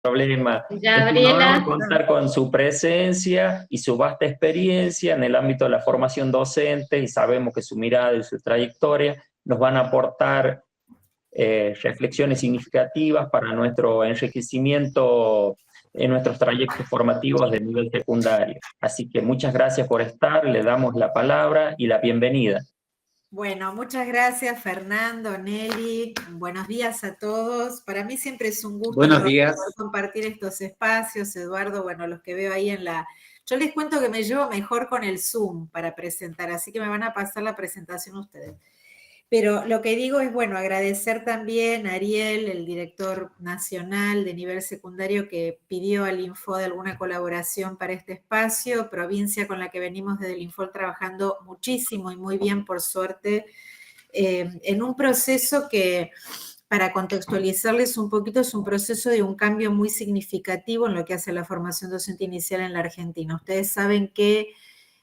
Problema. Es un honor Gabriela. contar con su presencia y su vasta experiencia en el ámbito de la formación docente, y sabemos que su mirada y su trayectoria nos van a aportar reflexiones significativas para nuestro enriquecimiento en nuestros trayectos formativos de nivel secundario. Así que muchas gracias por estar, le damos la palabra y la bienvenida. Bueno, muchas gracias Fernando, Nelly, buenos días a todos. Para mí siempre es un gusto Buenos poder días. compartir estos espacios. Eduardo, bueno, los que veo ahí en la... Yo les cuento que me llevo mejor con el Zoom para presentar, así que me van a pasar la presentación ustedes. Pero lo que digo es, bueno, agradecer también a Ariel, el director nacional de nivel secundario, que pidió al Infod alguna colaboración para este espacio, provincia con la que venimos desde el Infod trabajando muchísimo y muy bien, por suerte, en un proceso que, para contextualizarles un poquito, es un proceso de un cambio muy significativo en lo que hace la formación docente inicial en la Argentina. Ustedes saben que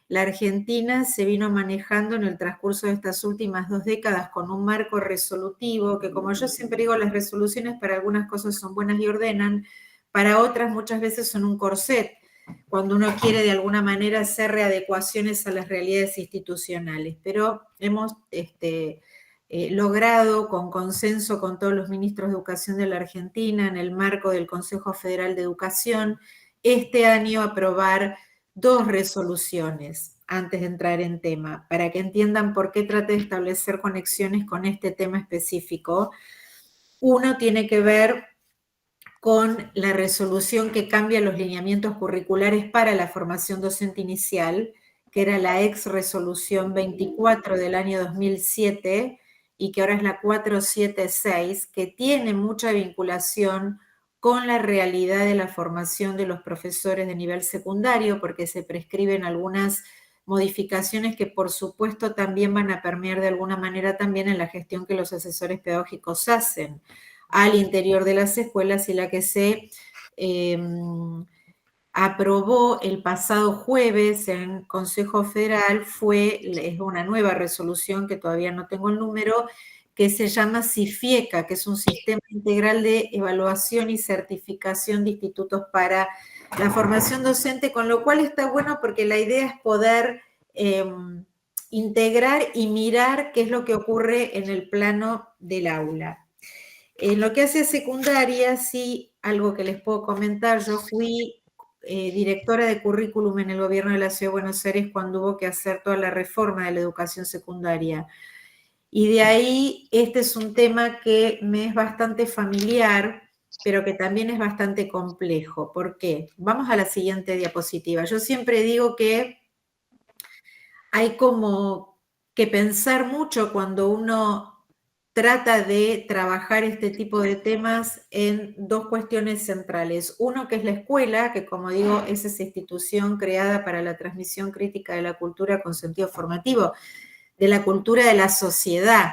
la Argentina se vino manejando en el transcurso de estas últimas 2 décadas con un marco resolutivo que, como yo siempre digo, las resoluciones para algunas cosas son buenas y ordenan, para otras muchas veces son un corset, cuando uno quiere de alguna manera hacer readecuaciones a las realidades institucionales. Pero hemos logrado con consenso con todos los ministros de Educación de la Argentina, en el marco del Consejo Federal de Educación, este año aprobar 2 resoluciones antes de entrar en tema, para que entiendan por qué traté de establecer conexiones con este tema específico. Uno tiene que ver con la resolución que cambia los lineamientos curriculares para la formación docente inicial, que era la ex resolución 24 del año 2007 y que ahora es la 476, que tiene mucha vinculación con la realidad de la formación de los profesores de nivel secundario, porque se prescriben algunas modificaciones que por supuesto también van a permear de alguna manera también en la gestión que los asesores pedagógicos hacen al interior de las escuelas, y la que se aprobó el pasado jueves en Consejo Federal es una nueva resolución que todavía no tengo el número, que se llama CIFIECA, que es un sistema integral de evaluación y certificación de institutos para la formación docente, con lo cual está bueno porque la idea es poder integrar y mirar qué es lo que ocurre en el plano del aula. En lo que hace a secundaria, sí, algo que les puedo comentar, yo fui directora de currículum en el gobierno de la Ciudad de Buenos Aires cuando hubo que hacer toda la reforma de la educación secundaria. Y de ahí, este es un tema que me es bastante familiar, pero que también es bastante complejo. ¿Por qué? Vamos a la siguiente diapositiva. Yo siempre digo que hay como que pensar mucho cuando uno trata de trabajar este tipo de temas en 2 cuestiones centrales. Uno, que es la escuela, que como digo, es esa institución creada para la transmisión crítica de la cultura con sentido formativo, de la cultura de la sociedad.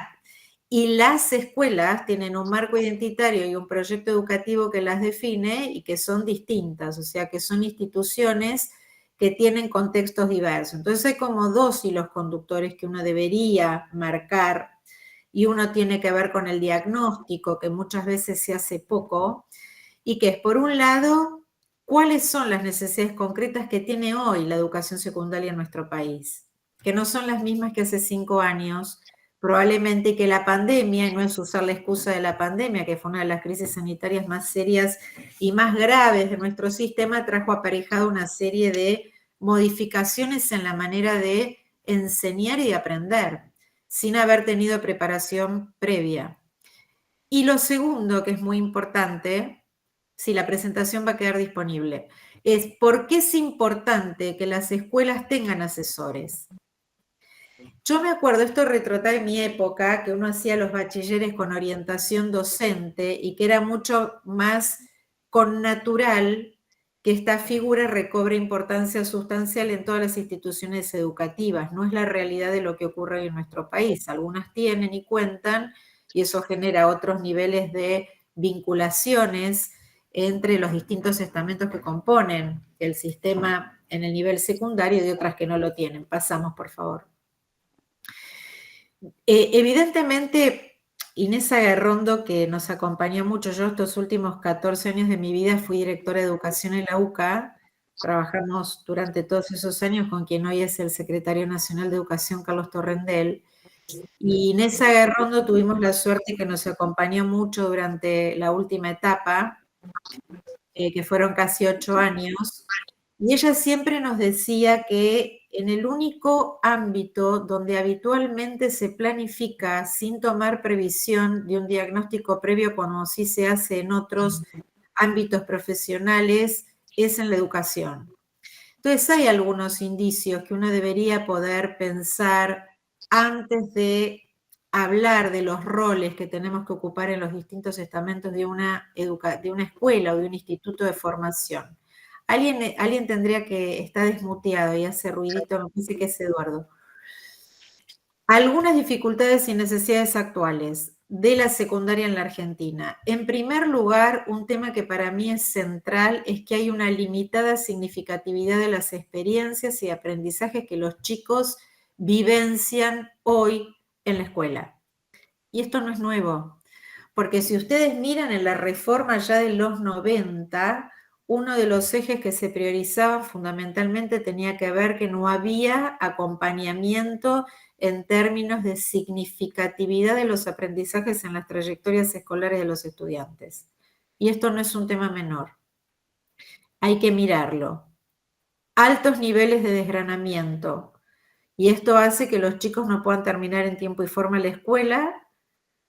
Y las escuelas tienen un marco identitario y un proyecto educativo que las define y que son distintas, o sea, que son instituciones que tienen contextos diversos. Entonces hay como 2 hilos conductores que uno debería marcar, y uno tiene que ver con el diagnóstico, que muchas veces se hace poco, y que es, por un lado, cuáles son las necesidades concretas que tiene hoy la educación secundaria en nuestro país, que no son las mismas que hace 5 años, probablemente, que la pandemia, y no es usar la excusa de la pandemia, que fue una de las crisis sanitarias más serias y más graves de nuestro sistema, trajo aparejado una serie de modificaciones en la manera de enseñar y de aprender, sin haber tenido preparación previa. Y lo segundo, que es muy importante, si la presentación va a quedar disponible, es por qué es importante que las escuelas tengan asesores. Yo me acuerdo, esto retrotrae mi época, que uno hacía los bachilleres con orientación docente y que era mucho más connatural que esta figura recobre importancia sustancial en todas las instituciones educativas. No es la realidad de lo que ocurre en nuestro país. Algunas tienen y cuentan, y eso genera otros niveles de vinculaciones entre los distintos estamentos que componen el sistema en el nivel secundario y otras que no lo tienen. Pasamos, por favor. Evidentemente, Inés Aguerrondo, que nos acompañó mucho. Yo estos últimos 14 años de mi vida fui directora de educación en la UCA. Trabajamos durante todos esos años con quien hoy es el secretario nacional de Educación, Carlos Torrendel. Y Inés Aguerrondo tuvimos la suerte que nos acompañó mucho durante la última etapa, que fueron casi 8 años. Y ella siempre nos decía que en el único ámbito donde habitualmente se planifica sin tomar previsión de un diagnóstico previo, como sí se hace en otros ámbitos profesionales, es en la educación. Entonces hay algunos indicios que uno debería poder pensar antes de hablar de los roles que tenemos que ocupar en los distintos estamentos de una escuela o de un instituto de formación. Alguien tendría que estar desmuteado y hace ruidito, me parece que es Eduardo. Algunas dificultades y necesidades actuales de la secundaria en la Argentina. En primer lugar, un tema que para mí es central es que hay una limitada significatividad de las experiencias y aprendizajes que los chicos vivencian hoy en la escuela. Y esto no es nuevo, porque si ustedes miran en la reforma ya de los 90, uno de los ejes que se priorizaban fundamentalmente tenía que ver que no había acompañamiento en términos de significatividad de los aprendizajes en las trayectorias escolares de los estudiantes. Y esto no es un tema menor. Hay que mirarlo. Altos niveles de desgranamiento. Y esto hace que los chicos no puedan terminar en tiempo y forma la escuela.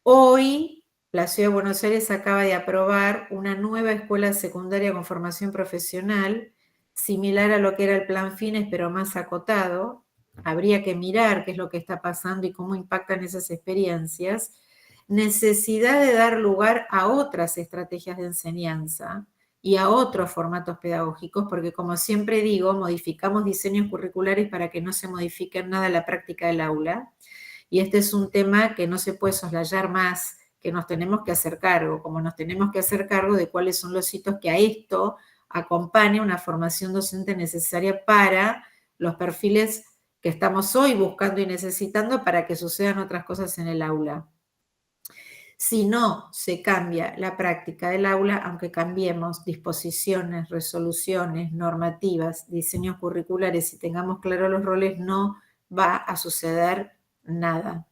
Hoy, la Ciudad de Buenos Aires acaba de aprobar una nueva escuela secundaria con formación profesional, similar a lo que era el Plan Fines, pero más acotado. Habría que mirar qué es lo que está pasando y cómo impactan esas experiencias. Necesidad de dar lugar a otras estrategias de enseñanza y a otros formatos pedagógicos, porque como siempre digo, modificamos diseños curriculares para que no se modifique en nada la práctica del aula. Y este es un tema que no se puede soslayar más, que nos tenemos que hacer cargo, como nos tenemos que hacer cargo de cuáles son los hitos que a esto acompaña una formación docente necesaria para los perfiles que estamos hoy buscando y necesitando para que sucedan otras cosas en el aula. Si no se cambia la práctica del aula, aunque cambiemos disposiciones, resoluciones, normativas, diseños curriculares y tengamos claros los roles, no va a suceder nada.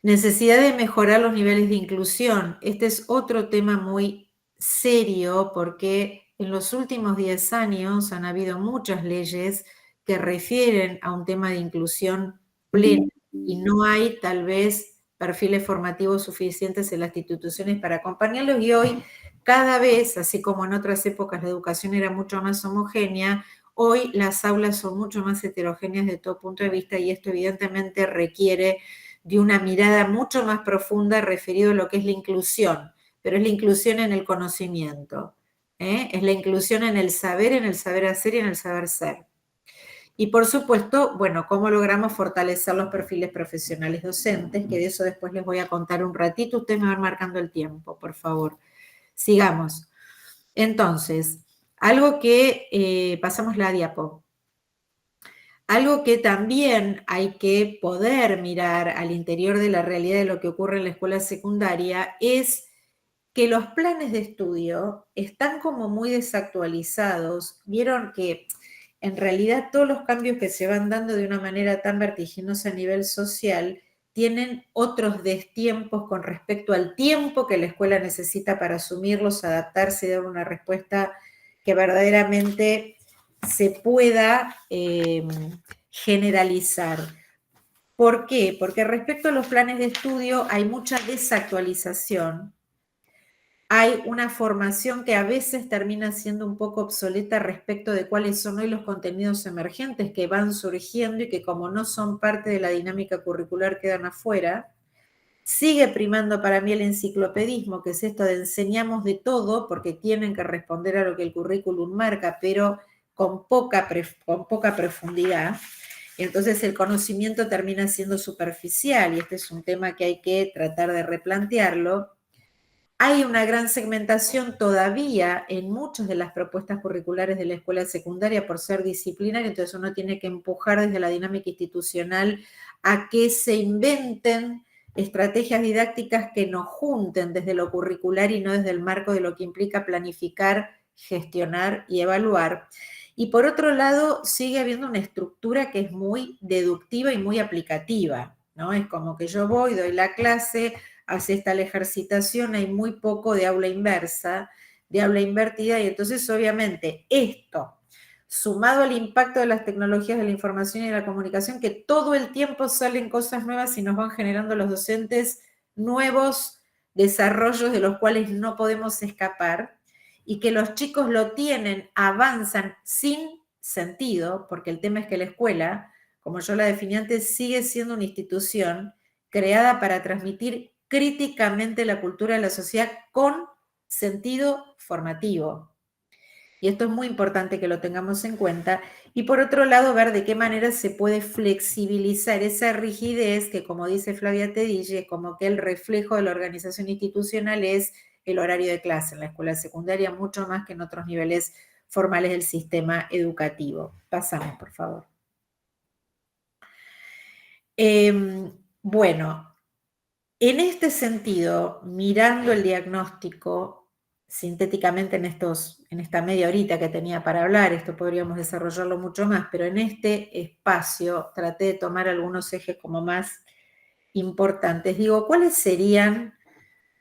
Necesidad de mejorar los niveles de inclusión. Este es otro tema muy serio porque en los últimos 10 años han habido muchas leyes que refieren a un tema de inclusión plena y no hay tal vez perfiles formativos suficientes en las instituciones para acompañarlos y hoy cada vez, así como en otras épocas la educación era mucho más homogénea, hoy las aulas son mucho más heterogéneas de todo punto de vista y esto evidentemente requiere de una mirada mucho más profunda referido a lo que es la inclusión, pero es la inclusión en el conocimiento, es la inclusión en el saber hacer y en el saber ser. Y por supuesto, bueno, cómo logramos fortalecer los perfiles profesionales docentes, que de eso después les voy a contar un ratito, ustedes me van marcando el tiempo, por favor. Sigamos. Entonces, algo que, pasamos la diapo. Algo que también hay que poder mirar al interior de la realidad de lo que ocurre en la escuela secundaria es que los planes de estudio están como muy desactualizados. Vieron que en realidad todos los cambios que se van dando de una manera tan vertiginosa a nivel social tienen otros destiempos con respecto al tiempo que la escuela necesita para asumirlos, adaptarse y dar una respuesta que verdaderamente se pueda generalizar. ¿Por qué? Porque respecto a los planes de estudio hay mucha desactualización. Hay una formación que a veces termina siendo un poco obsoleta respecto de cuáles son hoy los contenidos emergentes que van surgiendo y que como no son parte de la dinámica curricular quedan afuera. Sigue primando para mí el enciclopedismo, que es esto de enseñamos de todo porque tienen que responder a lo que el currículum marca, pero con poca profundidad. Entonces el conocimiento termina siendo superficial y este es un tema que hay que tratar de replantearlo. Hay una gran segmentación todavía en muchas de las propuestas curriculares de la escuela secundaria por ser disciplinaria, entonces uno tiene que empujar desde la dinámica institucional a que se inventen estrategias didácticas que nos junten desde lo curricular y no desde el marco de lo que implica planificar, gestionar y evaluar. Y por otro lado, sigue habiendo una estructura que es muy deductiva y muy aplicativa, ¿no? Es como que yo voy, doy la clase, hace esta la ejercitación, hay muy poco de aula inversa, de aula invertida, y entonces obviamente esto, sumado al impacto de las tecnologías de la información y de la comunicación, que todo el tiempo salen cosas nuevas y nos van generando los docentes nuevos desarrollos de los cuales no podemos escapar, y que los chicos lo tienen, avanzan sin sentido, porque el tema es que la escuela, como yo la definí antes, sigue siendo una institución creada para transmitir críticamente la cultura de la sociedad con sentido formativo. Y esto es muy importante que lo tengamos en cuenta. Y por otro lado, ver de qué manera se puede flexibilizar esa rigidez que, como dice Flavia Tedille, es como que el reflejo de la organización institucional es el horario de clase en la escuela secundaria, mucho más que en otros niveles formales del sistema educativo. Pasamos, por favor. Bueno, en este sentido, mirando el diagnóstico, sintéticamente en esta media horita que tenía para hablar, esto podríamos desarrollarlo mucho más, pero en este espacio traté de tomar algunos ejes como más importantes. Digo, ¿cuáles serían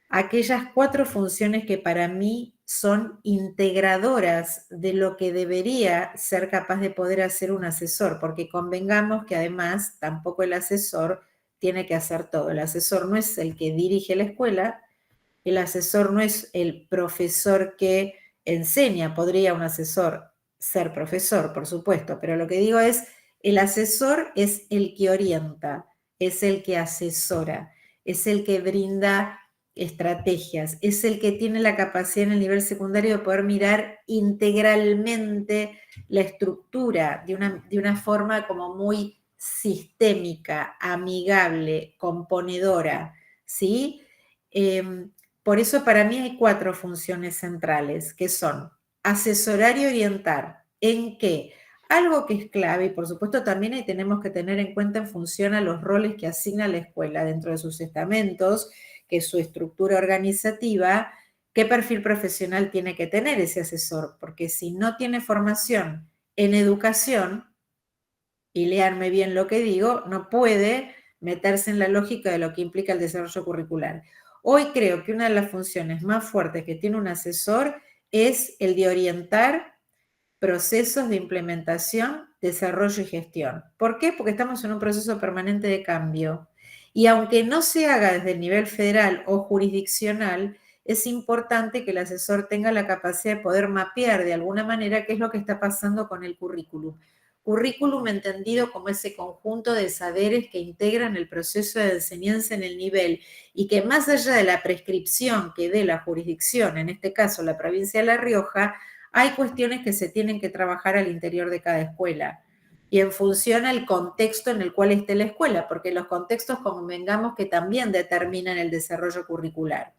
aquellas 4 funciones que para mí son integradoras de lo que debería ser capaz de poder hacer un asesor? Porque convengamos que además tampoco el asesor tiene que hacer todo. El asesor no es el que dirige la escuela, el asesor no es el profesor que enseña. Podría un asesor ser profesor, por supuesto, pero lo que digo es, el asesor es el que orienta, es el que asesora, es el que brinda estrategias, es el que tiene la capacidad en el nivel secundario de poder mirar integralmente la estructura de una forma como muy sistémica, amigable, componedora, ¿sí? Por eso para mí hay 4 funciones centrales, que son asesorar y orientar. ¿En qué? Algo que es clave, y por supuesto también ahí tenemos que tener en cuenta en función a los roles que asigna la escuela dentro de sus estamentos, que es su estructura organizativa, qué perfil profesional tiene que tener ese asesor, porque si no tiene formación en educación, y léanme bien lo que digo, no puede meterse en la lógica de lo que implica el desarrollo curricular. Hoy creo que una de las funciones más fuertes que tiene un asesor es el de orientar procesos de implementación, desarrollo y gestión. ¿Por qué? Porque estamos en un proceso permanente de cambio. Y aunque no se haga desde el nivel federal o jurisdiccional, es importante que el asesor tenga la capacidad de poder mapear de alguna manera qué es lo que está pasando con el currículum. Currículum entendido como ese conjunto de saberes que integran el proceso de enseñanza en el nivel y que más allá de la prescripción que dé la jurisdicción, en este caso la provincia de La Rioja, hay cuestiones que se tienen que trabajar al interior de cada escuela y en función al contexto en el cual esté la escuela, porque los contextos, convengamos, que también determinan el desarrollo curricular.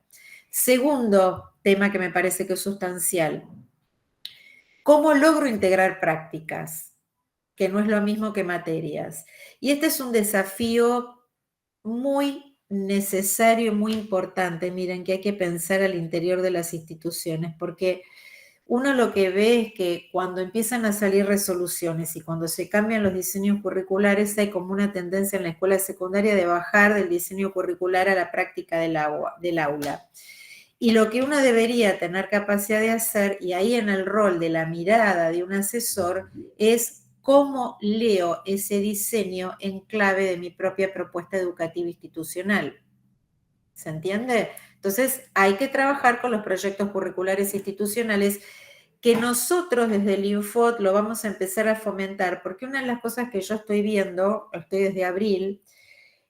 Segundo tema que me parece que es sustancial, ¿cómo logro integrar prácticas? Que no es lo mismo que materias. Y este es un desafío muy necesario y muy importante, miren, que hay que pensar al interior de las instituciones, porque uno lo que ve es que cuando empiezan a salir resoluciones y cuando se cambian los diseños curriculares, hay como una tendencia en la escuela secundaria de bajar del diseño curricular a la práctica del aula. Y lo que uno debería tener capacidad de hacer, y ahí en el rol de la mirada de un asesor, es cómo leo ese diseño en clave de mi propia propuesta educativa institucional. ¿Se entiende? Entonces, hay que trabajar con los proyectos curriculares institucionales que nosotros desde el Infot lo vamos a empezar a fomentar, porque una de las cosas que yo estoy viendo, estoy desde abril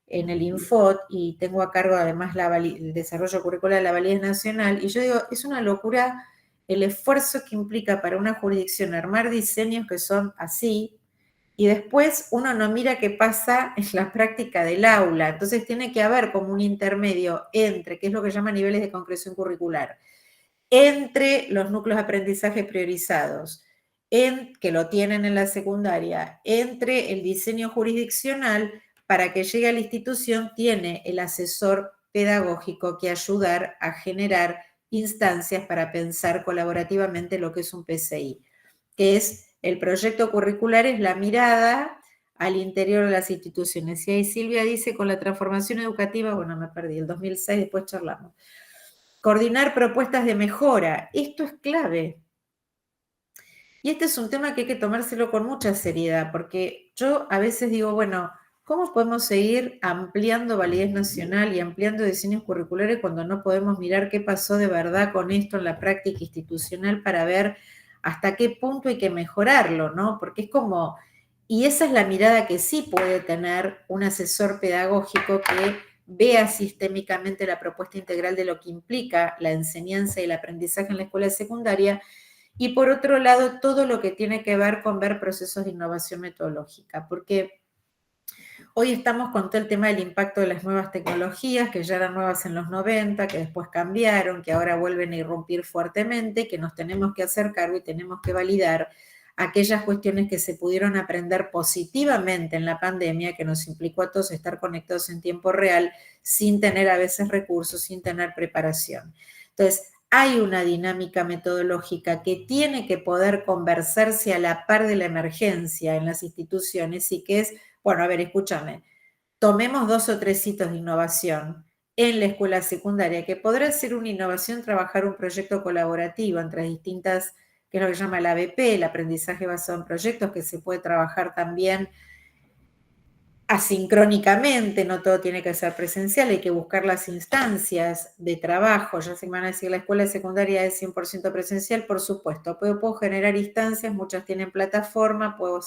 en el Infot y tengo a cargo además el desarrollo curricular de la validez nacional, y yo digo, es una locura el esfuerzo que implica para una jurisdicción armar diseños que son así, y después uno no mira qué pasa en la práctica del aula. Entonces tiene que haber como un intermedio entre, que es lo que llaman niveles de concreción curricular, entre los núcleos de aprendizaje priorizados, que lo tienen en la secundaria, entre el diseño jurisdiccional, para que llegue a la institución tiene el asesor pedagógico que ayudar a generar instancias para pensar colaborativamente lo que es un PCI, que es el proyecto curricular, es la mirada al interior de las instituciones. Y ahí Silvia dice, con la transformación educativa, bueno, me perdí, el 2006, después charlamos. Coordinar propuestas de mejora, esto es clave. Y este es un tema que hay que tomárselo con mucha seriedad, porque yo a veces digo, bueno, ¿cómo podemos seguir ampliando validez nacional y ampliando diseños curriculares cuando no podemos mirar qué pasó de verdad con esto en la práctica institucional para ver hasta qué punto hay que mejorarlo, ¿no? Porque es como, y esa es la mirada que sí puede tener un asesor pedagógico que vea sistémicamente la propuesta integral de lo que implica la enseñanza y el aprendizaje en la escuela secundaria, y por otro lado, todo lo que tiene que ver con ver procesos de innovación metodológica, porque hoy estamos con todo el tema del impacto de las nuevas tecnologías, que ya eran nuevas en los 90, que después cambiaron, que ahora vuelven a irrumpir fuertemente, que nos tenemos que hacer cargo y tenemos que validar aquellas cuestiones que se pudieron aprender positivamente en la pandemia, que nos implicó a todos estar conectados en tiempo real, sin tener a veces recursos, sin tener preparación. Entonces, hay una dinámica metodológica que tiene que poder conversarse a la par de la emergencia en las instituciones y que es, bueno, a ver, escúchame, tomemos 2 o 3 hitos de innovación en la escuela secundaria, que podrá ser una innovación trabajar un proyecto colaborativo entre distintas, que es lo que se llama el ABP, el aprendizaje basado en proyectos, que se puede trabajar también asincrónicamente, no todo tiene que ser presencial, hay que buscar las instancias de trabajo. Ya se me van a decir, la escuela secundaria es 100% presencial, por supuesto, pero puedo generar instancias, muchas tienen plataforma, puedo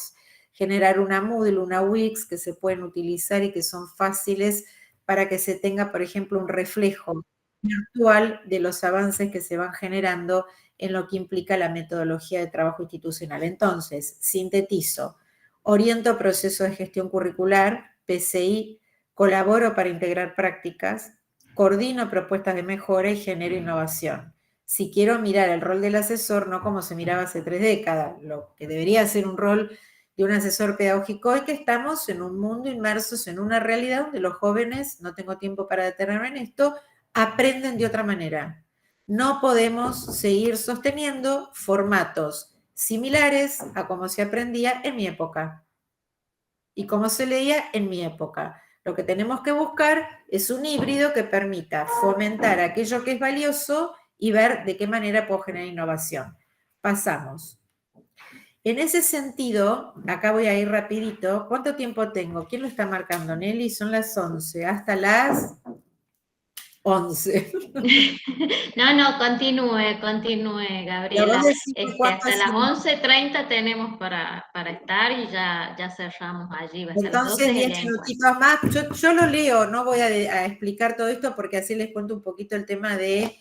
generar una Moodle, una Wix que se pueden utilizar y que son fáciles para que se tenga, por ejemplo, un reflejo virtual de los avances que se van generando en lo que implica la metodología de trabajo institucional. Entonces, sintetizo. Oriento proceso de gestión curricular, PCI, colaboro para integrar prácticas, coordino propuestas de mejora y genero innovación. Si quiero mirar el rol del asesor, no como se miraba hace 3 décadas, lo que debería ser un rol de un asesor pedagógico, hoy que estamos en un mundo inmersos en una realidad donde los jóvenes, no tengo tiempo para detenerme en esto, aprenden de otra manera. No podemos seguir sosteniendo formatos similares a cómo se aprendía en mi época y cómo se leía en mi época. Lo que tenemos que buscar es un híbrido que permita fomentar aquello que es valioso y ver de qué manera puedo generar innovación. Pasamos. En ese sentido, acá voy a ir rapidito. ¿Cuánto tiempo tengo? ¿Quién lo está marcando, Nelly? Son las 11, hasta las 11. No, continúe, Gabriela. Hasta las 11:30 tenemos para estar y ya cerramos allí. Va a ser Entonces, 10 minutitos más. Yo lo leo, no voy a explicar todo esto porque así les cuento un poquito el tema de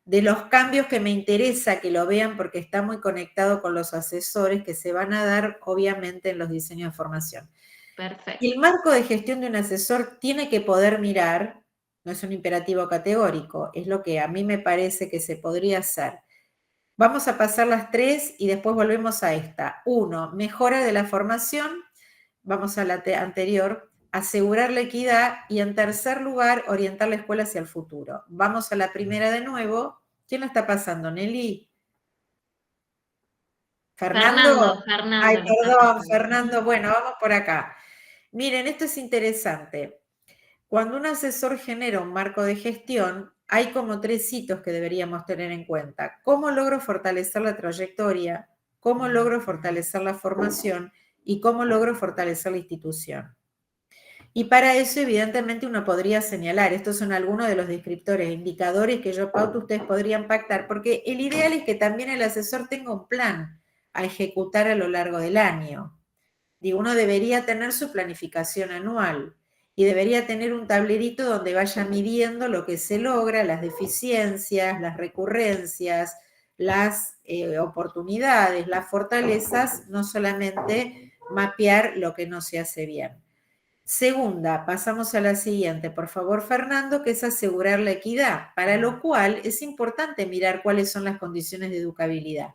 los cambios que me interesa que lo vean porque está muy conectado con los asesores que se van a dar, obviamente, en los diseños de formación. Perfecto. El marco de gestión de un asesor tiene que poder mirar, no es un imperativo categórico, es lo que a mí me parece que se podría hacer. Vamos a pasar las 3 y después volvemos a esta. 1, mejora de la formación. Vamos a la anterior. Asegurar la equidad. Y en tercer lugar, orientar la escuela hacia el futuro. Vamos a la primera de nuevo. ¿Quién lo está pasando, Nelly? ¿Fernando? Ay, perdón, Fernando. Bueno, vamos por acá. Miren, esto es interesante. Cuando un asesor genera un marco de gestión, hay como 3 hitos que deberíamos tener en cuenta. ¿Cómo logro fortalecer la trayectoria? ¿Cómo logro fortalecer la formación? ¿Y cómo logro fortalecer la institución? Y para eso, evidentemente, uno podría señalar, estos son algunos de los descriptores, indicadores que yo pauto, ustedes podrían pactar, porque el ideal es que también el asesor tenga un plan a ejecutar a lo largo del año. Digo, uno debería tener su planificación anual y debería tener un tablerito donde vaya midiendo lo que se logra, las deficiencias, las recurrencias, las oportunidades, las fortalezas, no solamente mapear lo que no se hace bien. Segunda, pasamos a la siguiente, por favor, Fernando, que es asegurar la equidad, para lo cual es importante mirar cuáles son las condiciones de educabilidad.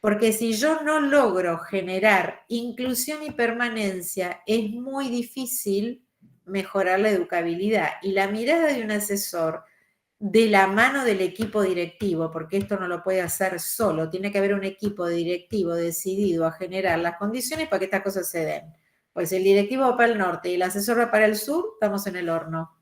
Porque si yo no logro generar inclusión y permanencia, es muy difícil mejorar la educabilidad. Y la mirada de un asesor de la mano del equipo directivo, porque esto no lo puede hacer solo, tiene que haber un equipo directivo decidido a generar las condiciones para que estas cosas se den. Pues el directivo va para el norte y el asesor va para el sur, estamos en el horno.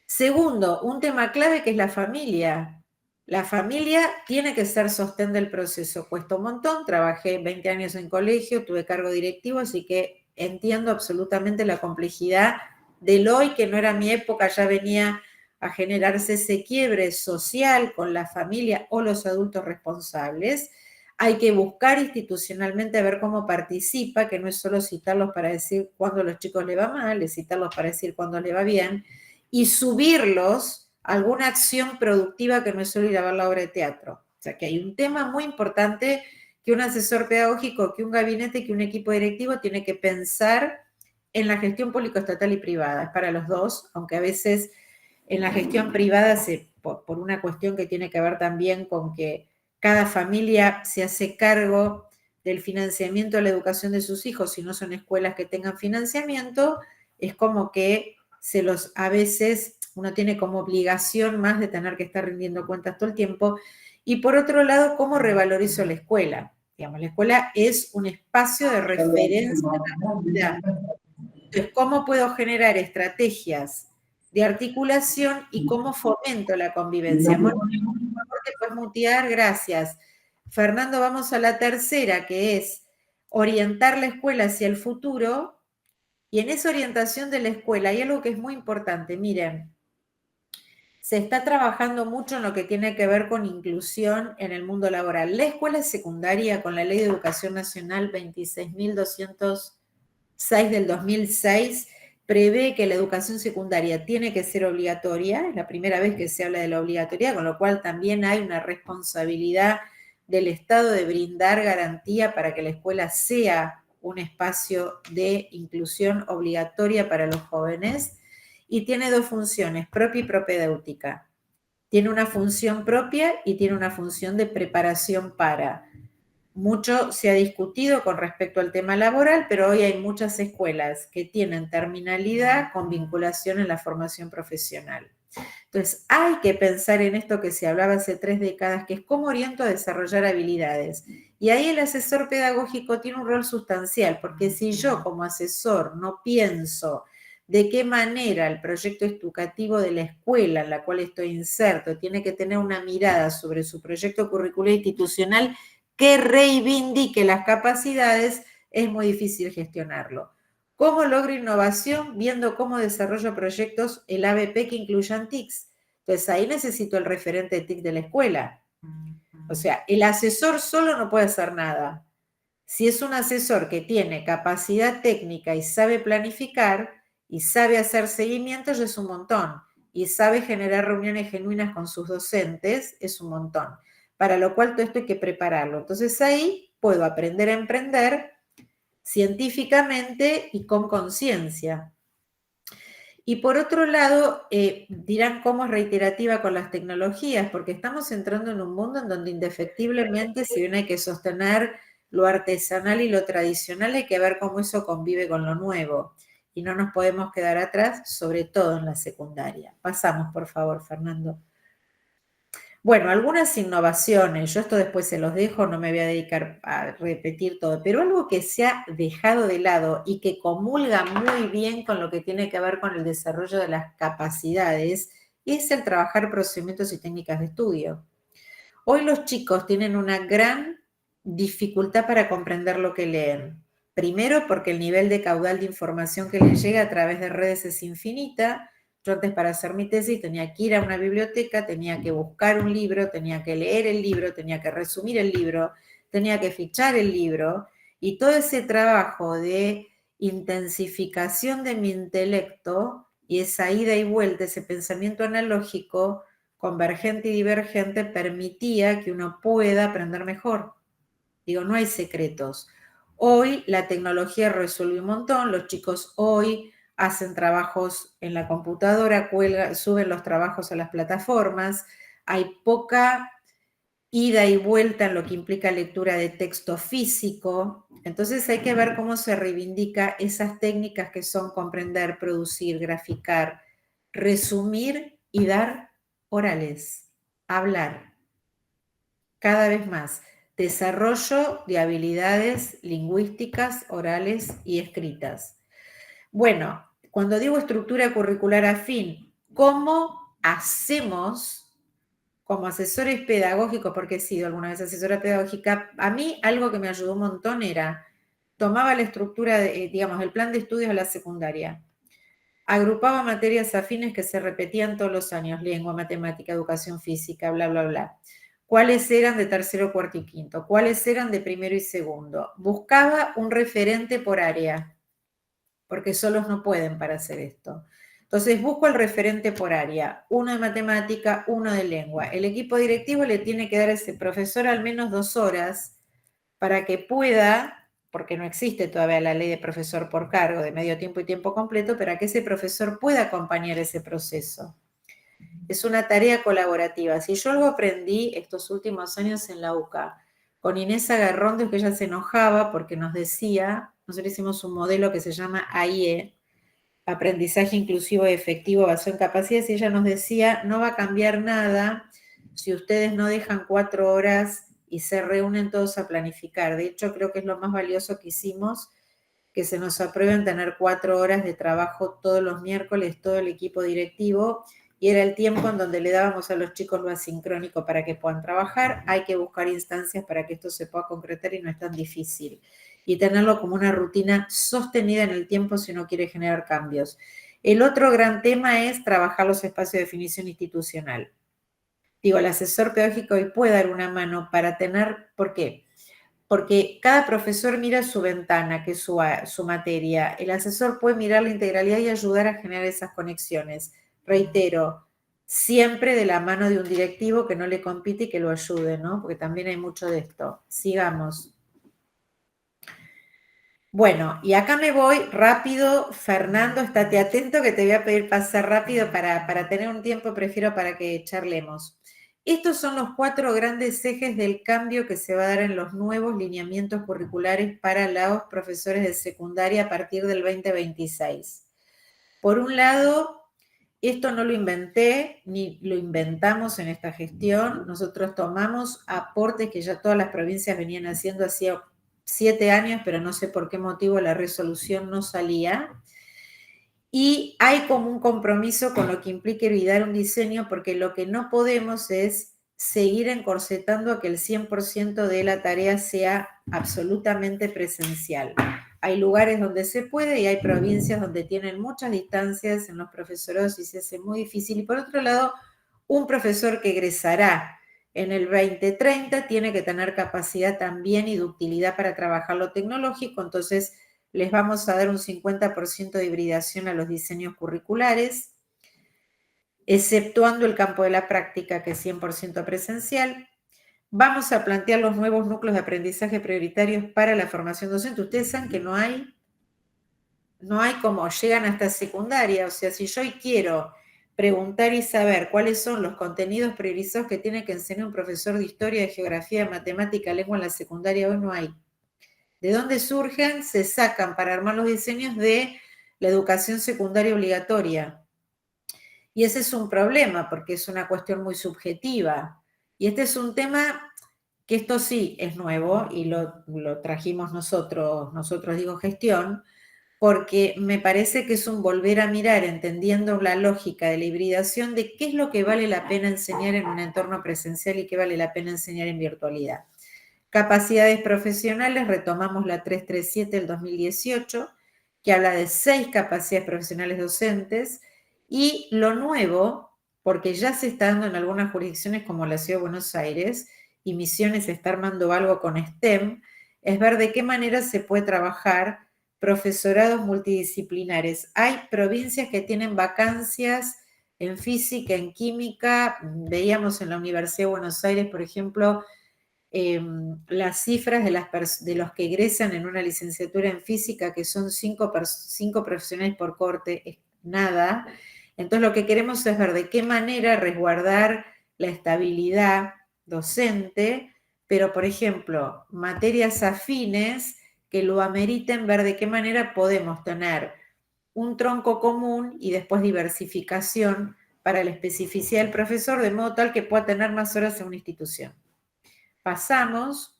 Segundo, un tema clave que es la familia. La familia tiene que ser sostén del proceso. Cuesta un montón, trabajé 20 años en colegio, tuve cargo directivo, así que entiendo absolutamente la complejidad del hoy, que no era mi época, ya venía a generarse ese quiebre social con la familia o los adultos responsables. Hay que buscar institucionalmente a ver cómo participa, que no es solo citarlos para decir cuándo a los chicos les va mal, es citarlos para decir cuándo les va bien, y subirlos a alguna acción productiva que no es solo ir a ver la obra de teatro. O sea, que hay un tema muy importante que un asesor pedagógico, que un gabinete, que un equipo directivo tiene que pensar en la gestión público-estatal y privada. Es para los dos, aunque a veces en la gestión privada, por una cuestión que tiene que ver también con que cada familia se hace cargo del financiamiento de la educación de sus hijos, si no son escuelas que tengan financiamiento, es como que a veces uno tiene como obligación más de tener que estar rindiendo cuentas todo el tiempo. Y por otro lado, ¿cómo revalorizo la escuela? Digamos, la escuela es un espacio de referencia en la comunidad. Entonces, ¿cómo puedo generar estrategias de articulación y cómo fomento la convivencia? Bueno, te puedes mutear, gracias. Fernando, vamos a la tercera, que es orientar la escuela hacia el futuro. Y en esa orientación de la escuela hay algo que es muy importante. Miren, se está trabajando mucho en lo que tiene que ver con inclusión en el mundo laboral. La escuela secundaria, con la Ley de Educación Nacional 26.206 del 2006, prevé que la educación secundaria tiene que ser obligatoria. Es la primera vez que se habla de la obligatoriedad, con lo cual también hay una responsabilidad del Estado de brindar garantía para que la escuela sea un espacio de inclusión obligatoria para los jóvenes, y tiene dos funciones, propia y propedéutica. Tiene una función propia y tiene una función de preparación para. Mucho se ha discutido con respecto al tema laboral, pero hoy hay muchas escuelas que tienen terminalidad con vinculación en la formación profesional. Entonces, hay que pensar en esto que se hablaba hace 3 décadas, que es cómo oriento a desarrollar habilidades. Y ahí el asesor pedagógico tiene un rol sustancial, porque si yo como asesor no pienso de qué manera el proyecto educativo de la escuela en la cual estoy inserto tiene que tener una mirada sobre su proyecto curricular institucional que reivindique las capacidades, es muy difícil gestionarlo. ¿Cómo logro innovación? Viendo cómo desarrollo proyectos el ABP que incluyan TICs. Entonces ahí necesito el referente de TIC de la escuela. O sea, el asesor solo no puede hacer nada. Si es un asesor que tiene capacidad técnica y sabe planificar y sabe hacer seguimientos, es un montón. Y sabe generar reuniones genuinas con sus docentes, es un montón. Para lo cual todo esto hay que prepararlo. Entonces ahí puedo aprender a emprender científicamente y con conciencia. Y por otro lado, dirán cómo es reiterativa con las tecnologías, porque estamos entrando en un mundo en donde indefectiblemente, si bien hay que sostener lo artesanal y lo tradicional, hay que ver cómo eso convive con lo nuevo. Y no nos podemos quedar atrás, sobre todo en la secundaria. Pasamos, por favor, Fernando. Bueno, algunas innovaciones, yo esto después se los dejo, no me voy a dedicar a repetir todo, pero algo que se ha dejado de lado y que comulga muy bien con lo que tiene que ver con el desarrollo de las capacidades es el trabajar procedimientos y técnicas de estudio. Hoy los chicos tienen una gran dificultad para comprender lo que leen. Primero porque el nivel de caudal de información que les llega a través de redes es infinita. Yo antes para hacer mi tesis tenía que ir a una biblioteca, tenía que buscar un libro, tenía que leer el libro, tenía que resumir el libro, tenía que fichar el libro, y todo ese trabajo de intensificación de mi intelecto y esa ida y vuelta, ese pensamiento analógico, convergente y divergente, permitía que uno pueda aprender mejor. Digo, no hay secretos. Hoy la tecnología resuelve un montón, los chicos hoy hacen trabajos en la computadora, suben los trabajos a las plataformas, hay poca ida y vuelta en lo que implica lectura de texto físico. Entonces hay que ver cómo se reivindica esas técnicas que son comprender, producir, graficar, resumir y dar orales, hablar. Cada vez más, desarrollo de habilidades lingüísticas, orales y escritas. Bueno, cuando digo estructura curricular afín, ¿cómo hacemos como asesores pedagógicos, porque he sido alguna vez asesora pedagógica? A mí algo que me ayudó un montón era, tomaba la estructura, digamos, el plan de estudios de la secundaria, agrupaba materias afines que se repetían todos los años, lengua, matemática, educación física, bla, bla, bla. ¿Cuáles eran de tercero, cuarto y quinto? ¿Cuáles eran de primero y segundo? Buscaba un referente por área, porque solos no pueden para hacer esto. Entonces busco el referente por área, uno de matemática, uno de lengua. El equipo directivo le tiene que dar a ese profesor al menos 2 horas para que pueda, porque no existe todavía la ley de profesor por cargo de medio tiempo y tiempo completo, para que ese profesor pueda acompañar ese proceso. Es una tarea colaborativa. Si yo algo aprendí estos últimos años en la UCA, con Inés Agarrón, que ella se enojaba porque nos decía, nosotros hicimos un modelo que se llama AIE, Aprendizaje Inclusivo y Efectivo basado en capacidades, y ella nos decía, no va a cambiar nada si ustedes no dejan 4 horas y se reúnen todos a planificar. De hecho, creo que es lo más valioso que hicimos, que se nos aprueben tener 4 horas de trabajo todos los miércoles, todo el equipo directivo, y era el tiempo en donde le dábamos a los chicos lo asincrónico para que puedan trabajar. Hay que buscar instancias para que esto se pueda concretar y no es tan difícil. Y tenerlo como una rutina sostenida en el tiempo si uno quiere generar cambios. El otro gran tema es trabajar los espacios de definición institucional. Digo, el asesor pedagógico hoy puede dar una mano para tener, ¿por qué? Porque cada profesor mira su ventana, que es su materia. El asesor puede mirar la integralidad y ayudar a generar esas conexiones. Reitero, siempre de la mano de un directivo que no le compite y que lo ayude, ¿no? Porque también hay mucho de esto. Sigamos. Bueno, y acá me voy rápido. Fernando, estate atento que te voy a pedir pasar rápido para tener un tiempo, prefiero para que charlemos. Estos son los 4 grandes ejes del cambio que se va a dar en los nuevos lineamientos curriculares para los profesores de secundaria a partir del 2026. Por un lado, esto no lo inventé, ni lo inventamos en esta gestión. Nosotros tomamos aportes que ya todas las provincias venían haciendo hacía 7 años, pero no sé por qué motivo la resolución no salía. Y hay como un compromiso con lo que implica heredar un diseño, porque lo que no podemos es seguir encorsetando a que el 100% de la tarea sea absolutamente presencial. Hay lugares donde se puede y hay provincias donde tienen muchas distancias en los profesorados y se hace muy difícil. Y por otro lado, un profesor que egresará en el 2030 tiene que tener capacidad también y de utilidad para trabajar lo tecnológico, entonces les vamos a dar un 50% de hibridación a los diseños curriculares, exceptuando el campo de la práctica, que es 100% presencial. Vamos a plantear los nuevos núcleos de aprendizaje prioritarios para la formación docente. Ustedes saben que no hay como llegan hasta secundaria. O sea, si yo hoy quiero preguntar y saber cuáles son los contenidos priorizados que tiene que enseñar un profesor de historia, de geografía, de matemática, lengua en la secundaria, hoy no hay. ¿De dónde surgen? Se sacan para armar los diseños de la educación secundaria obligatoria. Y ese es un problema, porque es una cuestión muy subjetiva. Y este es un tema que esto sí es nuevo, y lo trajimos nosotros digo gestión, porque me parece que es un volver a mirar, entendiendo la lógica de la hibridación, de qué es lo que vale la pena enseñar en un entorno presencial y qué vale la pena enseñar en virtualidad. Capacidades profesionales, retomamos la 337 del 2018, que habla de 6 capacidades profesionales docentes, y lo nuevo, porque ya se está dando en algunas jurisdicciones como la Ciudad de Buenos Aires, y Misiones está armando algo con STEM, es ver de qué manera se puede trabajar profesorados multidisciplinares. Hay provincias que tienen vacancias en física, en química. Veíamos en la Universidad de Buenos Aires, por ejemplo, las cifras de los que egresan en una licenciatura en física, que son 5 profesionales por corte, es nada. Entonces lo que queremos es ver de qué manera resguardar la estabilidad docente, pero, por ejemplo, materias afines que lo ameriten, ver de qué manera podemos tener un tronco común y después diversificación para la especificidad del profesor, de modo tal que pueda tener más horas en una institución. Pasamos,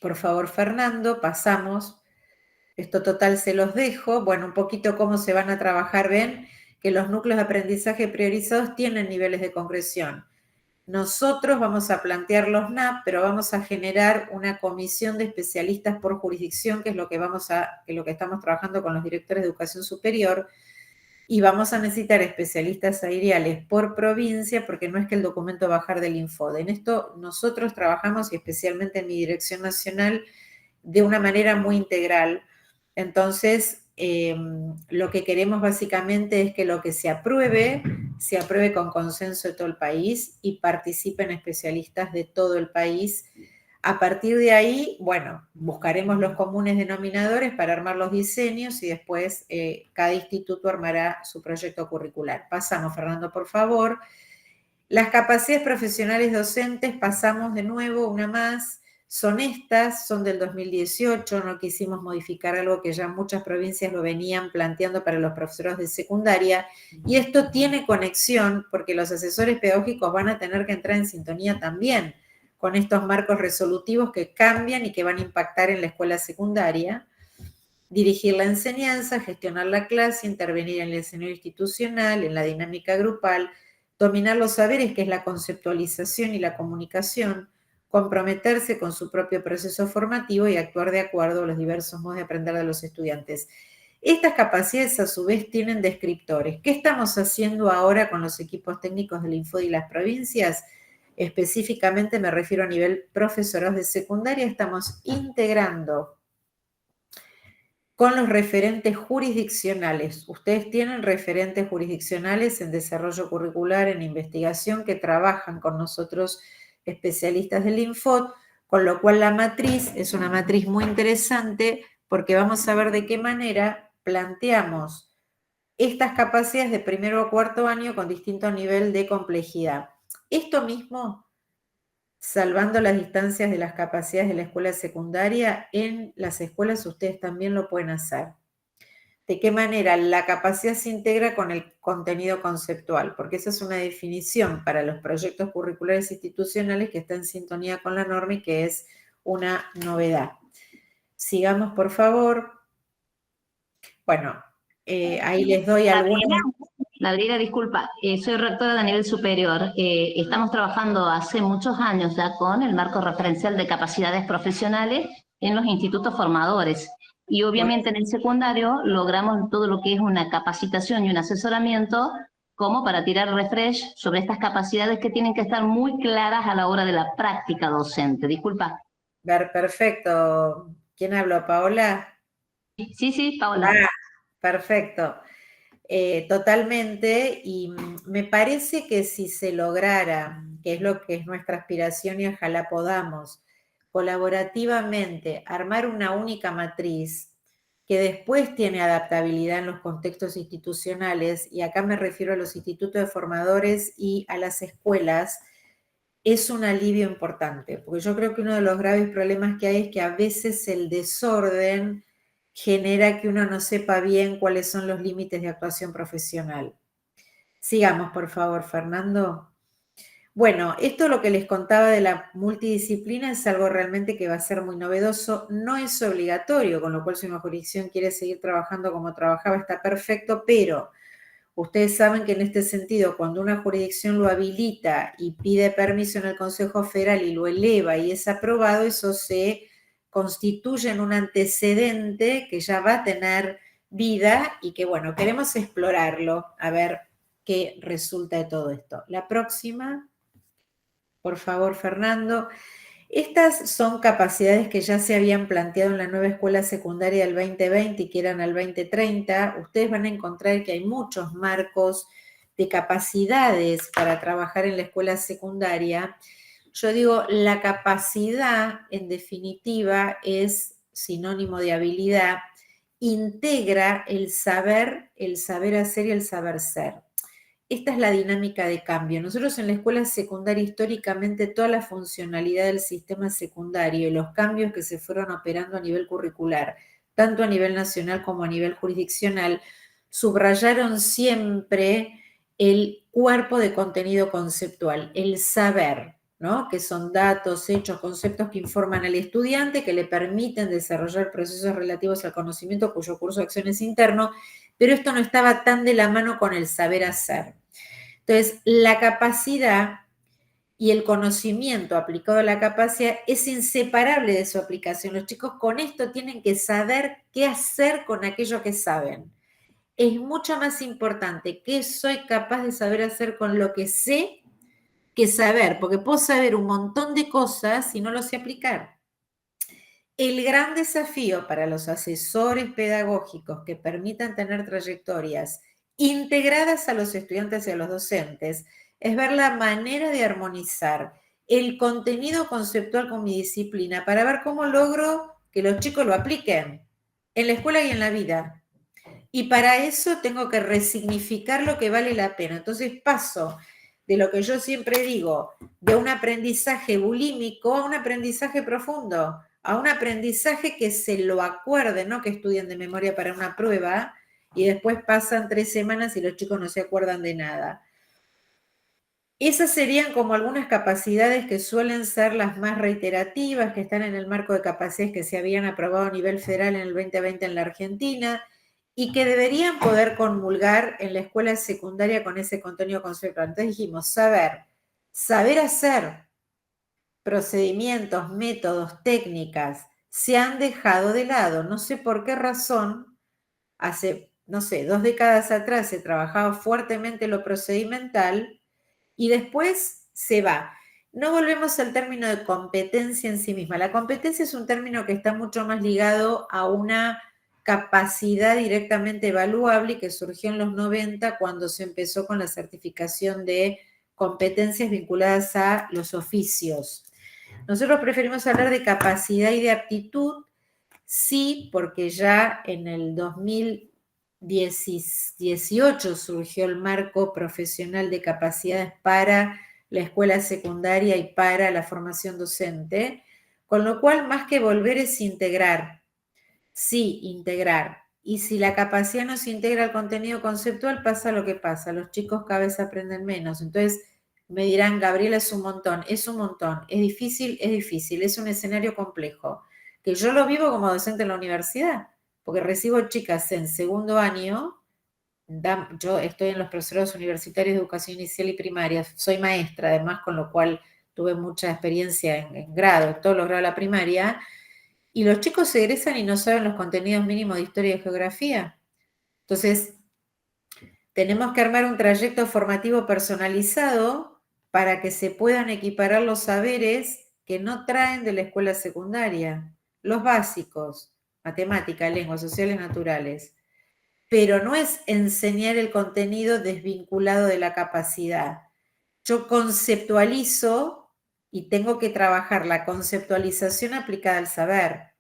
por favor, Fernando, pasamos. Esto total se los dejo. Bueno, un poquito cómo se van a trabajar. Ven que los núcleos de aprendizaje priorizados tienen niveles de concreción. Nosotros vamos a plantear los NAP, pero vamos a generar una comisión de especialistas por jurisdicción, que es lo que estamos trabajando con los directores de educación superior, y vamos a necesitar especialistas aeriales por provincia, porque no es que el documento va a bajar del Infode. En esto nosotros trabajamos, y especialmente en mi dirección nacional, de una manera muy integral. Entonces, lo que queremos básicamente es que lo que se apruebe con consenso de todo el país y participen especialistas de todo el país. A partir de ahí, bueno, buscaremos los comunes denominadores para armar los diseños y después cada instituto armará su proyecto curricular. Pasamos, Fernando, por favor. Las capacidades profesionales docentes, pasamos de nuevo, una más. Son estas, son del 2018, no quisimos modificar algo que ya muchas provincias lo venían planteando para los profesores de secundaria, y esto tiene conexión porque los asesores pedagógicos van a tener que entrar en sintonía también con estos marcos resolutivos que cambian y que van a impactar en la escuela secundaria. Dirigir la enseñanza, gestionar la clase, intervenir en el escenario institucional, en la dinámica grupal, dominar los saberes, que es la conceptualización y la comunicación, comprometerse con su propio proceso formativo y actuar de acuerdo a los diversos modos de aprender de los estudiantes. Estas capacidades, a su vez, tienen descriptores. ¿Qué estamos haciendo ahora con los equipos técnicos del Infode y las provincias? Específicamente me refiero a nivel profesorado de secundaria, estamos integrando con los referentes jurisdiccionales. Ustedes tienen referentes jurisdiccionales en desarrollo curricular, en investigación, que trabajan con nosotros, especialistas del Infod, con lo cual la matriz es una matriz muy interesante porque vamos a ver de qué manera planteamos estas capacidades de primero a cuarto año con distinto nivel de complejidad. Esto mismo, salvando las distancias de las capacidades de la escuela secundaria, en las escuelas ustedes también lo pueden hacer. ¿De qué manera la capacidad se integra con el contenido conceptual? Porque esa es una definición para los proyectos curriculares institucionales que está en sintonía con la norma y que es una novedad. Sigamos, por favor. Bueno, ahí les doy algunos... Gabriela, disculpa, soy rectora de nivel superior. Estamos trabajando hace muchos años ya con el marco referencial de capacidades profesionales en los institutos formadores. Y obviamente en el secundario logramos todo lo que es una capacitación y un asesoramiento como para tirar refresh sobre estas capacidades que tienen que estar muy claras a la hora de la práctica docente. Disculpa. Perfecto. ¿Quién habló? ¿Paola? Sí, Paola. Ah, perfecto. Totalmente, y me parece que si se lograra, que es lo que es nuestra aspiración y ojalá podamos, colaborativamente armar una única matriz que después tiene adaptabilidad en los contextos institucionales, y acá me refiero a los institutos de formadores y a las escuelas, es un alivio importante, porque yo creo que uno de los graves problemas que hay es que a veces el desorden genera que uno no sepa bien cuáles son los límites de actuación profesional. Sigamos, por favor, Fernando. Bueno, esto lo que les contaba de la multidisciplina es algo realmente que va a ser muy novedoso, no es obligatorio, con lo cual si una jurisdicción quiere seguir trabajando como trabajaba está perfecto, pero ustedes saben que en este sentido, cuando una jurisdicción lo habilita y pide permiso en el Consejo Federal y lo eleva y es aprobado, eso se constituye en un antecedente que ya va a tener vida y que, bueno, queremos explorarlo, a ver qué resulta de todo esto. La próxima, por favor, Fernando. Estas son capacidades que ya se habían planteado en la nueva escuela secundaria del 2020 y que eran al 2030. Ustedes van a encontrar que hay muchos marcos de capacidades para trabajar en la escuela secundaria. Yo digo, la capacidad, en definitiva, es sinónimo de habilidad, integra el saber hacer y el saber ser. esta es la dinámica de cambio. Nosotros en la escuela secundaria históricamente toda la funcionalidad del sistema secundario y los cambios que se fueron operando a nivel curricular, tanto a nivel nacional como a nivel jurisdiccional, subrayaron siempre el cuerpo de contenido conceptual, el saber, ¿no? Que son datos, hechos, conceptos que informan al estudiante, que le permiten desarrollar procesos relativos al conocimiento cuyo curso de acción es interno, pero esto no estaba tan de la mano con el saber hacer. Entonces, la capacidad y el conocimiento aplicado a la capacidad es inseparable de su aplicación. Los chicos con esto tienen que saber qué hacer con aquello que saben. Es mucho más importante qué soy capaz de saber hacer con lo que sé que saber, porque puedo saber un montón de cosas y no lo sé aplicar. El gran desafío para los asesores pedagógicos que permitan tener trayectorias integradas a los estudiantes y a los docentes es ver la manera de armonizar el contenido conceptual con mi disciplina para ver cómo logro que los chicos lo apliquen en la escuela y en la vida. Y para eso tengo que resignificar lo que vale la pena. Entonces paso de lo que yo siempre digo, de un aprendizaje bulímico a un aprendizaje profundo, a un aprendizaje que se lo acuerden, no que estudien de memoria para una prueba y después pasan 3 semanas y los chicos no se acuerdan de nada. Esas serían como algunas capacidades que suelen ser las más reiterativas, que están en el marco de capacidades que se habían aprobado a nivel federal en el 2020 en la Argentina y que deberían poder comulgar en la escuela secundaria con ese contenido conceptual. Entonces dijimos, saber hacer, procedimientos, métodos, técnicas, se han dejado de lado. No sé por qué razón, hace, 2 décadas atrás se trabajaba fuertemente lo procedimental y después se va. No volvemos al término de competencia en sí misma. La competencia es un término que está mucho más ligado a una capacidad directamente evaluable y que surgió en los 90 cuando se empezó con la certificación de competencias vinculadas a los oficios. Nosotros preferimos hablar de capacidad y de aptitud, sí, porque ya en el 2018 surgió el marco profesional de capacidades para la escuela secundaria y para la formación docente, con lo cual más que volver es integrar. Sí, integrar. Y si la capacidad no se integra al contenido conceptual, pasa lo que pasa. Los chicos cada vez aprenden menos. Entonces me dirán, Gabriela, es un montón, es difícil, es un escenario complejo. Que yo lo vivo como docente en la universidad, porque recibo chicas en segundo año, yo estoy en los profesorados universitarios de educación inicial y primaria, soy maestra además, con lo cual tuve mucha experiencia en grado, todos los grados de la primaria, y los chicos se egresan y no saben los contenidos mínimos de historia y geografía. Entonces, tenemos que armar un trayecto formativo personalizado para que se puedan equiparar los saberes que no traen de la escuela secundaria, los básicos, matemática, lenguas, sociales, naturales. Pero no es enseñar el contenido desvinculado de la capacidad. Yo conceptualizo y tengo que trabajar la conceptualización aplicada al saber.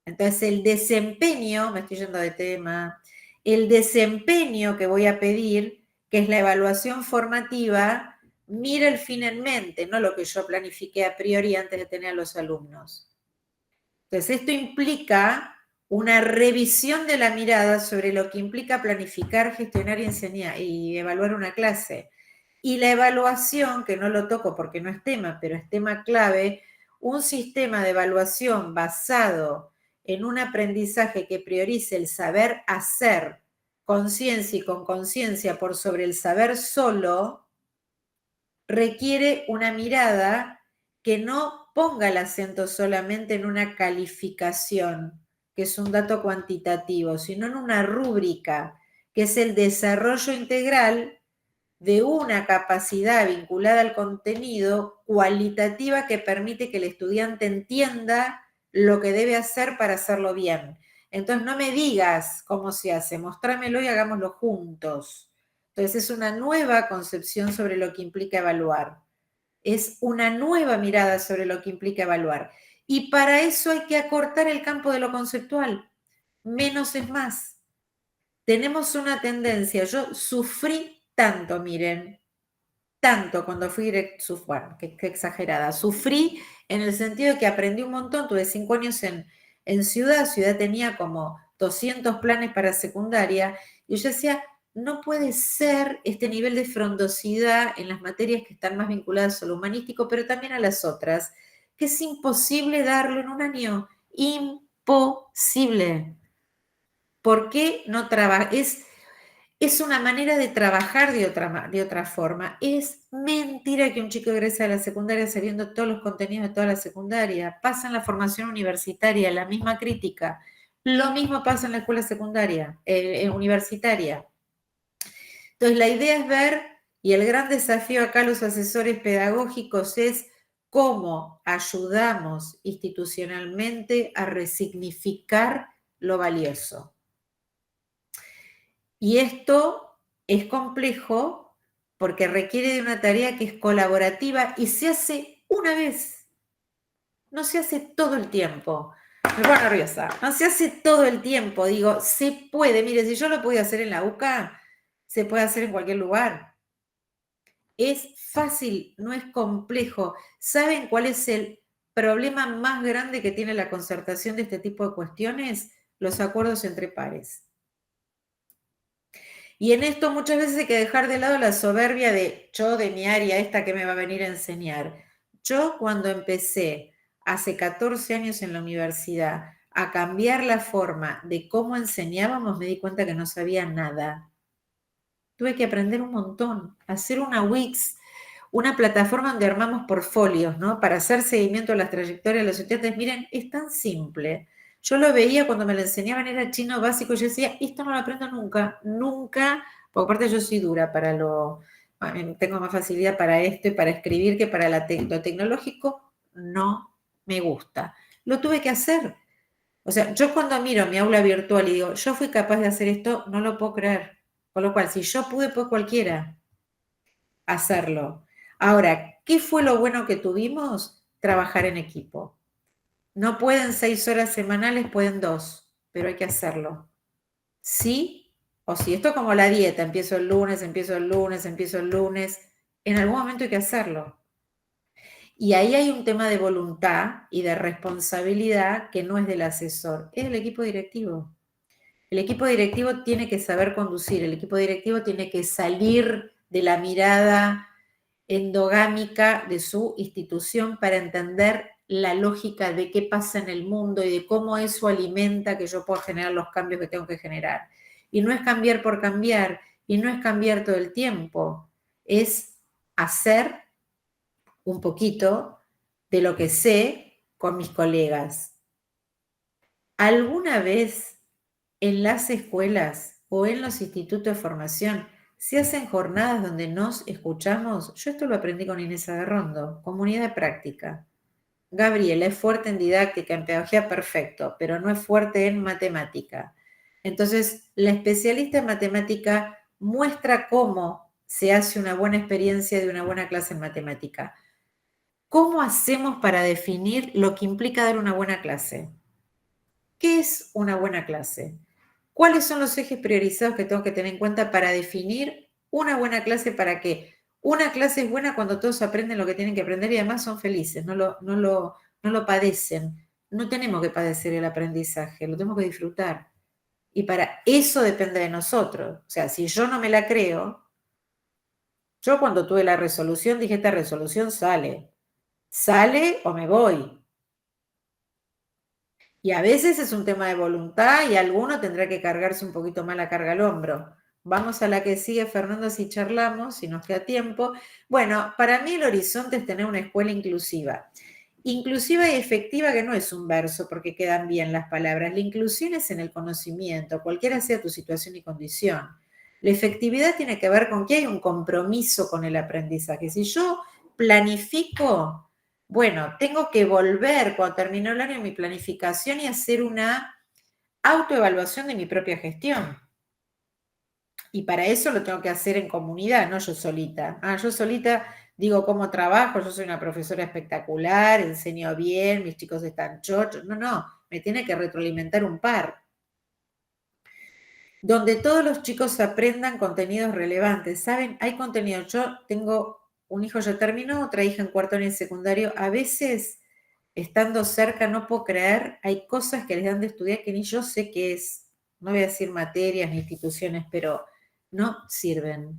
Entonces, el desempeño, me estoy yendo de tema, el desempeño que voy a pedir, que es la evaluación formativa, mira el fin en mente, no lo que yo planifiqué a priori antes de tener a los alumnos. Entonces, esto implica una revisión de la mirada sobre lo que implica planificar, gestionar y enseñar y evaluar una clase. Y la evaluación, que no lo toco porque no es tema, pero es tema clave, un sistema de evaluación basado en un aprendizaje que priorice el saber hacer, conciencia y con conciencia por sobre el saber solo, requiere una mirada que no ponga el acento solamente en una calificación, que es un dato cuantitativo, sino en una rúbrica, que es el desarrollo integral de una capacidad vinculada al contenido cualitativa que permite que el estudiante entienda lo que debe hacer para hacerlo bien. Entonces no me digas cómo se hace, mostrámelo y hagámoslo juntos. Entonces es una nueva concepción sobre lo que implica evaluar. Es una nueva mirada sobre lo que implica evaluar. Y para eso hay que acortar el campo de lo conceptual. Menos es más. Tenemos una tendencia, yo sufrí tanto, miren, tanto cuando fui directora, bueno, qué exagerada, sufrí en el sentido de que aprendí un montón, tuve 5 años en Ciudad tenía como 200 planes para secundaria, y yo decía, no puede ser este nivel de frondosidad en las materias que están más vinculadas a lo humanístico, pero también a las otras, que es imposible darlo en un año, imposible. ¿Por qué no trabajar? Es una manera de trabajar de otra forma. Es mentira que un chico egrese de la secundaria sabiendo todos los contenidos de toda la secundaria. Pasa en la formación universitaria, la misma crítica. Lo mismo pasa en la escuela secundaria, universitaria. Entonces, la idea es ver, y el gran desafío acá a los asesores pedagógicos es cómo ayudamos institucionalmente a resignificar lo valioso. Y esto es complejo porque requiere de una tarea que es colaborativa y se hace una vez. No se hace todo el tiempo. Me pongo nerviosa. No se hace todo el tiempo. Digo, se puede. Mire, si yo lo podía hacer en la UCA, se puede hacer en cualquier lugar. Es fácil, no es complejo. ¿Saben cuál es el problema más grande que tiene la concertación de este tipo de cuestiones? Los acuerdos entre pares. Y en esto muchas veces hay que dejar de lado la soberbia de yo de mi área, esta que me va a venir a enseñar. Yo cuando empecé hace 14 años en la universidad a cambiar la forma de cómo enseñábamos, me di cuenta que no sabía nada. Tuve que aprender un montón, hacer una Wix, una plataforma donde armamos portfolios, ¿no? Para hacer seguimiento a las trayectorias de los estudiantes. Miren, es tan simple. Yo lo veía cuando me lo enseñaban, era chino básico, yo decía, esto no lo aprendo nunca, nunca, porque aparte yo soy dura para tengo más facilidad para esto y para escribir que para lo tecnológico, no me gusta. Lo tuve que hacer. O sea, yo cuando miro mi aula virtual y digo, yo fui capaz de hacer esto, no lo puedo creer. Con lo cual, si yo pude, pues cualquiera hacerlo. Ahora, ¿qué fue lo bueno que tuvimos? Trabajar en equipo. No pueden 6 horas semanales, pueden 2, pero hay que hacerlo. Sí o sí. Esto es como la dieta, empiezo el lunes, en algún momento hay que hacerlo. Y ahí hay un tema de voluntad y de responsabilidad que no es del asesor, es del equipo directivo. El equipo directivo tiene que saber conducir, el equipo directivo tiene que salir de la mirada endogámica de su institución para entender la lógica de qué pasa en el mundo y de cómo eso alimenta que yo pueda generar los cambios que tengo que generar. Y no es cambiar por cambiar, y no es cambiar todo el tiempo, es hacer un poquito de lo que sé con mis colegas. ¿Alguna vez en las escuelas o en los institutos de formación se hacen jornadas donde nos escuchamos? Yo esto lo aprendí con Inés Agarrondo, comunidad de práctica. Gabriela es fuerte en didáctica, en pedagogía, perfecto, pero no es fuerte en matemática. Entonces, la especialista en matemática muestra cómo se hace una buena experiencia de una buena clase en matemática. ¿Cómo hacemos para definir lo que implica dar una buena clase? ¿Qué es una buena clase? ¿Cuáles son los ejes priorizados que tengo que tener en cuenta para definir una buena clase? ¿Para qué? Una clase es buena cuando todos aprenden lo que tienen que aprender y además son felices, no lo padecen. No tenemos que padecer el aprendizaje, lo tenemos que disfrutar. Y para eso depende de nosotros. O sea, si yo no me la creo, yo cuando tuve la resolución dije, esta resolución sale. ¿Sale o me voy? Y a veces es un tema de voluntad y alguno tendrá que cargarse un poquito más la carga al hombro. Vamos a la que sigue, Fernando, si charlamos, si nos queda tiempo. Bueno, para mí el horizonte es tener una escuela inclusiva. Inclusiva y efectiva, que no es un verso porque quedan bien las palabras. La inclusión es en el conocimiento, cualquiera sea tu situación y condición. La efectividad tiene que ver con que hay un compromiso con el aprendizaje. Si yo planifico, bueno, tengo que volver cuando terminó el año en mi planificación y hacer una autoevaluación de mi propia gestión. Y para eso lo tengo que hacer en comunidad, no yo solita. Yo solita digo cómo trabajo, yo soy una profesora espectacular, enseño bien, mis chicos están chochos. No, me tiene que retroalimentar un par. donde todos los chicos aprendan contenidos relevantes. ¿Saben? Hay contenido. Yo tengo un hijo ya terminó, otra hija en cuarto año en secundario. A veces, estando cerca, no puedo creer, hay cosas que les dan de estudiar que ni yo sé qué es. No voy a decir materias ni instituciones, pero no sirven.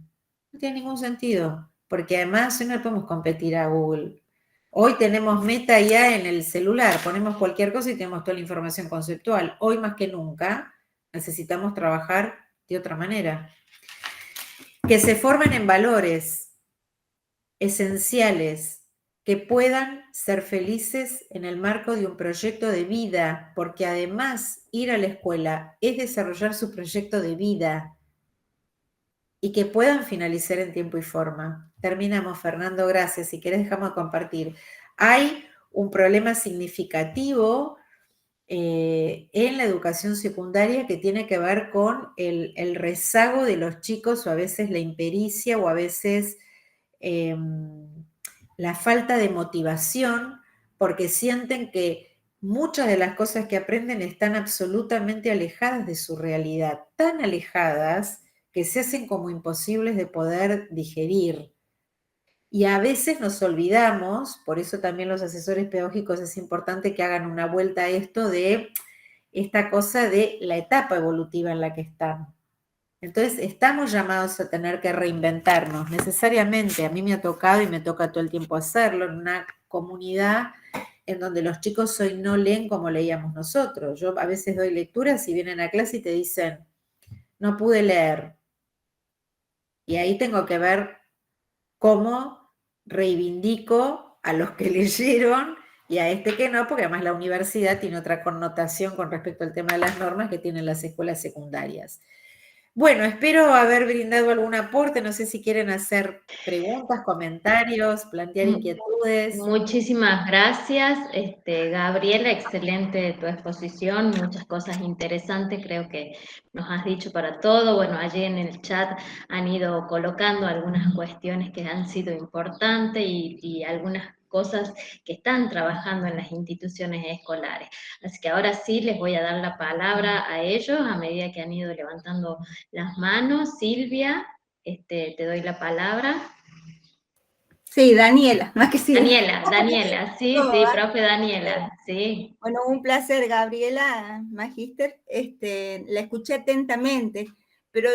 No tiene ningún sentido, porque además hoy no le podemos competir a Google. Hoy tenemos Meta ya en el celular, ponemos cualquier cosa y tenemos toda la información conceptual. Hoy más que nunca necesitamos trabajar de otra manera. Que se formen en valores esenciales, que puedan ser felices en el marco de un proyecto de vida, porque además ir a la escuela es desarrollar su proyecto de vida y que puedan finalizar en tiempo y forma. Terminamos, Fernando, gracias. Si querés dejamos de compartir. Hay un problema significativo en la educación secundaria que tiene que ver con el rezago de los chicos o a veces la impericia o a veces la falta de motivación porque sienten que muchas de las cosas que aprenden están absolutamente alejadas de su realidad, tan alejadas que se hacen como imposibles de poder digerir. Y a veces nos olvidamos, por eso también los asesores pedagógicos es importante que hagan una vuelta a esto de esta cosa de la etapa evolutiva en la que están. Entonces, estamos llamados a tener que reinventarnos necesariamente. A mí me ha tocado y me toca todo el tiempo hacerlo en una comunidad en donde los chicos hoy no leen como leíamos nosotros. Yo a veces doy lecturas y vienen a clase y te dicen, no pude leer. Y ahí tengo que ver cómo reivindico a los que leyeron y a este que no, porque además la universidad tiene otra connotación con respecto al tema de las normas que tienen las escuelas secundarias. Bueno, espero haber brindado algún aporte, no sé si quieren hacer preguntas, comentarios, plantear inquietudes. Muchísimas gracias, Gabriela, excelente tu exposición, muchas cosas interesantes creo que nos has dicho para todo. Bueno, allí en el chat han ido colocando algunas cuestiones que han sido importantes y algunas cosas que están trabajando en las instituciones escolares. Así que ahora sí les voy a dar la palabra a ellos a medida que han ido levantando las manos. Silvia, te doy la palabra. Sí, Daniela, más que sí. Daniela, sí, sí, profe Daniela, sí. Bueno, un placer, Gabriela, magíster. La escuché atentamente, pero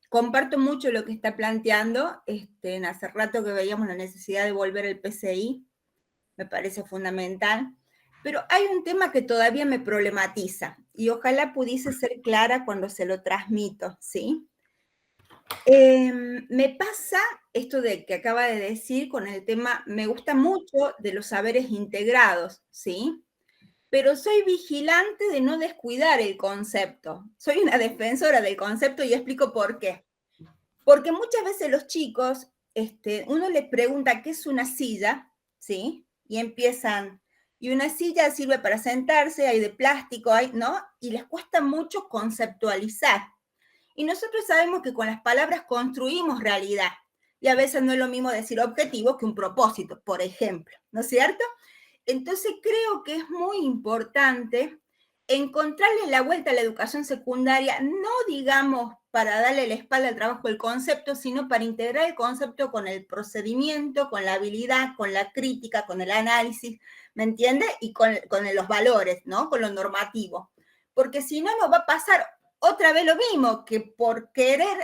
comparto mucho lo que está planteando. Hace rato que veíamos la necesidad de volver al PCI, me parece fundamental. Pero hay un tema que todavía me problematiza y ojalá pudiese ser clara cuando se lo transmito, ¿sí? Me pasa esto de que acaba de decir con el tema, me gusta mucho de los saberes integrados, ¿sí? Pero soy vigilante de no descuidar el concepto. Soy una defensora del concepto y explico por qué. Porque muchas veces los chicos, uno les pregunta qué es una silla, ¿sí? Y empiezan, y una silla sirve para sentarse, hay de plástico, hay, ¿no? Y les cuesta mucho conceptualizar. Y nosotros sabemos que con las palabras construimos realidad. Y a veces no es lo mismo decir objetivo que un propósito, por ejemplo, ¿no es cierto? Entonces creo que es muy importante encontrarle la vuelta a la educación secundaria, no digamos para darle la espalda al trabajo del concepto, sino para integrar el concepto con el procedimiento, con la habilidad, con la crítica, con el análisis, ¿me entiende? Y con los valores, ¿no? Con lo normativo. Porque si no, nos va a pasar otra vez lo mismo, que por querer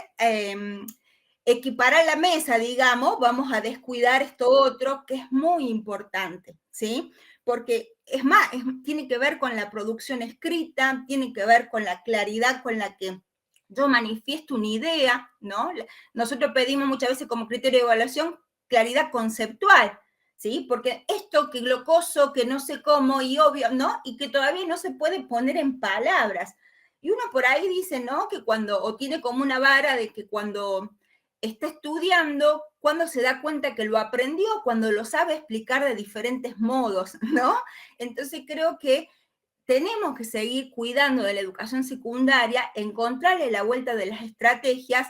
equiparar la mesa, digamos, vamos a descuidar esto otro que es muy importante, ¿sí? Porque es más, tiene que ver con la producción escrita, tiene que ver con la claridad con la que yo manifiesto una idea, ¿no? Nosotros pedimos muchas veces como criterio de evaluación claridad conceptual, ¿sí? Porque esto que glocoso, que no sé cómo y obvio, ¿no? Y que todavía no se puede poner en palabras. Y uno por ahí dice, ¿no? Que cuando, o tiene como una vara de que cuando está estudiando, cuando se da cuenta que lo aprendió, cuando lo sabe explicar de diferentes modos, ¿no? Entonces creo que tenemos que seguir cuidando de la educación secundaria, encontrarle la vuelta de las estrategias,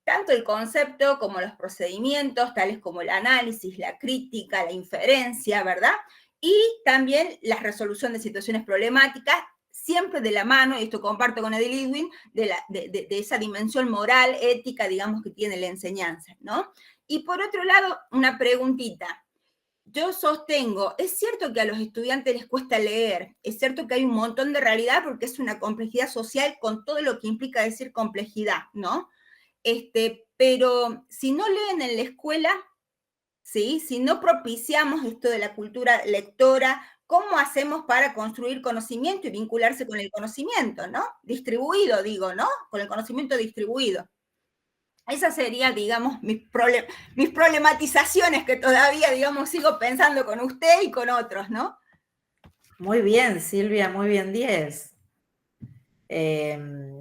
tanto el concepto como los procedimientos, tales como el análisis, la crítica, la inferencia, ¿verdad? Y también la resolución de situaciones problemáticas, siempre de la mano, y esto comparto con Edith Lidwin, de esa dimensión moral, ética, digamos, que tiene la enseñanza, ¿no? Y por otro lado, una preguntita. Yo sostengo, es cierto que a los estudiantes les cuesta leer, es cierto que hay un montón de realidad porque es una complejidad social con todo lo que implica decir complejidad, ¿no? Pero si no leen en la escuela, ¿sí? Si no propiciamos esto de la cultura lectora, ¿cómo hacemos para construir conocimiento y vincularse con el conocimiento, ¿no? Distribuido, digo, ¿no? Con el conocimiento distribuido. Esas serían, digamos, mis problematizaciones que todavía, digamos, sigo pensando con usted y con otros, ¿no? Muy bien, Silvia, muy bien, 10.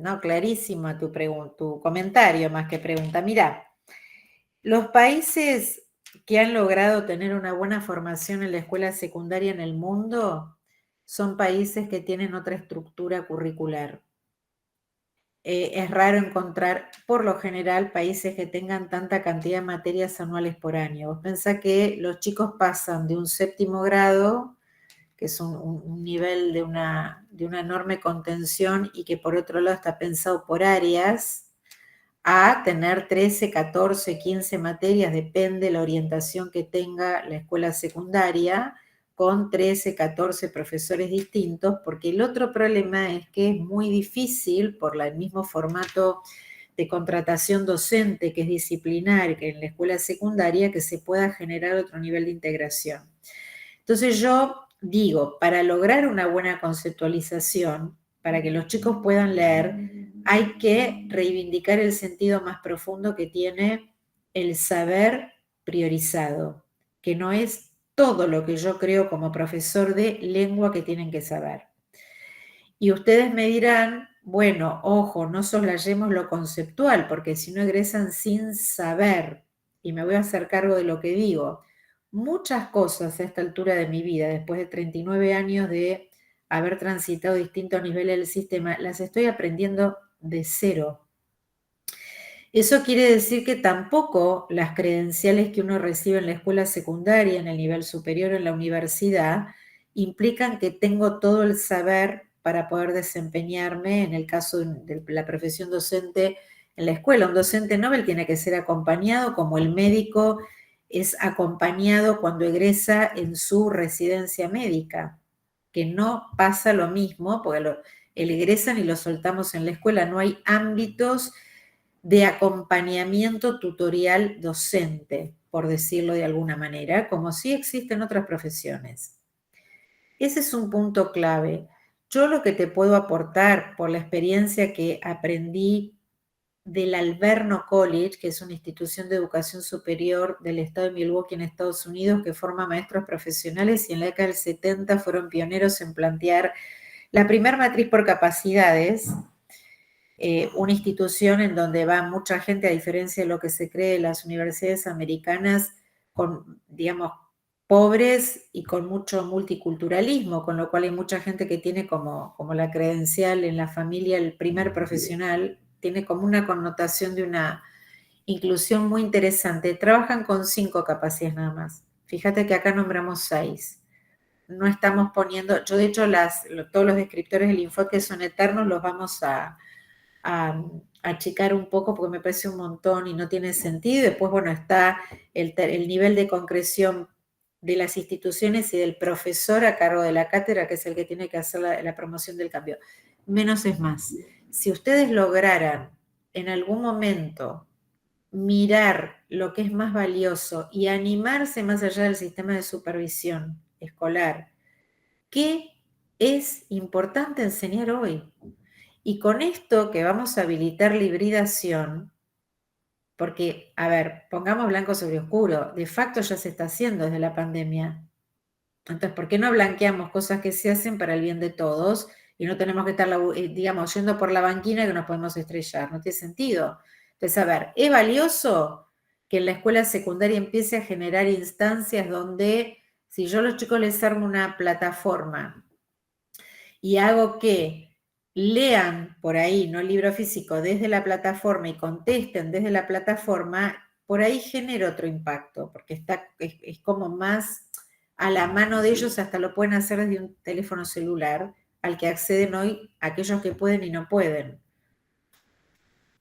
No, clarísimo tu comentario más que pregunta. Mira, los países que han logrado tener una buena formación en la escuela secundaria en el mundo son países que tienen otra estructura curricular. Es raro encontrar, por lo general, países que tengan tanta cantidad de materias anuales por año. Vos pensás que los chicos pasan de un 7º grado, que es un nivel de una enorme contención y que por otro lado está pensado por áreas, a tener 13, 14, 15 materias, depende de la orientación que tenga la escuela secundaria, con 13, 14 profesores distintos, porque el otro problema es que es muy difícil, por el mismo formato de contratación docente que es disciplinar que en la escuela secundaria, que se pueda generar otro nivel de integración. Entonces yo digo, para lograr una buena conceptualización, para que los chicos puedan leer, hay que reivindicar el sentido más profundo que tiene el saber priorizado, que no es todo lo que yo creo como profesor de lengua que tienen que saber. Y ustedes me dirán, bueno, ojo, no soslayemos lo conceptual, porque si no egresan sin saber, y me voy a hacer cargo de lo que digo. Muchas cosas a esta altura de mi vida, después de 39 años de haber transitado distintos niveles del sistema, las estoy aprendiendo de cero. Eso quiere decir que tampoco las credenciales que uno recibe en la escuela secundaria, en el nivel superior, en la universidad, implican que tengo todo el saber para poder desempeñarme en el caso de la profesión docente en la escuela. Un docente Nobel tiene que ser acompañado como el médico es acompañado cuando egresa en su residencia médica, que no pasa lo mismo, porque egresan y lo soltamos en la escuela, no hay ámbitos de acompañamiento tutorial docente, por decirlo de alguna manera, como sí existen otras profesiones. Ese es un punto clave. Yo lo que te puedo aportar por la experiencia que aprendí del Alverno College, que es una institución de educación superior del estado de Milwaukee en Estados Unidos, que forma maestros profesionales y en la década del 70 fueron pioneros en plantear la primer matriz por capacidades, una institución en donde va mucha gente, a diferencia de lo que se cree en las universidades americanas, con, digamos, pobres y con mucho multiculturalismo, con lo cual hay mucha gente que tiene como la credencial en la familia, el primer profesional, tiene como una connotación de una inclusión muy interesante. Trabajan con 5 capacidades nada más. Fíjate que acá nombramos 6. No estamos poniendo, yo de hecho todos los descriptores del Infoque son eternos, los vamos a achicar un poco porque me parece un montón y no tiene sentido. Después, bueno, está el nivel de concreción de las instituciones y del profesor a cargo de la cátedra, que es el que tiene que hacer la promoción del cambio. Menos es más. Si ustedes lograran en algún momento mirar lo que es más valioso y animarse más allá del sistema de supervisión escolar, ¿qué es importante enseñar hoy? Y con esto que vamos a habilitar la hibridación, porque, a ver, pongamos blanco sobre oscuro, de facto ya se está haciendo desde la pandemia. Entonces, ¿por qué no blanqueamos cosas que se hacen para el bien de todos y no tenemos que estar, digamos, yendo por la banquina que nos podemos estrellar? No tiene sentido. Entonces, a ver, ¿es valioso que en la escuela secundaria empiece a generar instancias donde, si yo a los chicos les armo una plataforma y hago que lean por ahí, no libro físico, desde la plataforma y contesten desde la plataforma, por ahí genera otro impacto, porque es como más a la mano de ellos, hasta lo pueden hacer desde un teléfono celular, al que acceden hoy aquellos que pueden y no pueden.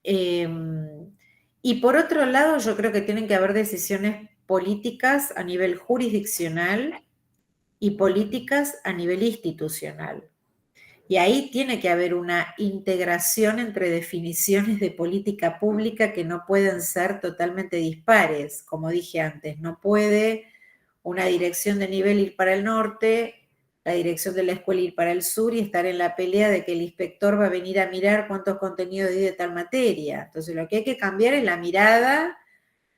Y por otro lado, yo creo que tienen que haber decisiones políticas a nivel jurisdiccional y políticas a nivel institucional. Y ahí tiene que haber una integración entre definiciones de política pública que no pueden ser totalmente dispares. Como dije antes, no puede una dirección de nivel ir para el norte, la dirección de la escuela ir para el sur y estar en la pelea de que el inspector va a venir a mirar cuántos contenidos hay de tal materia. Entonces lo que hay que cambiar es la mirada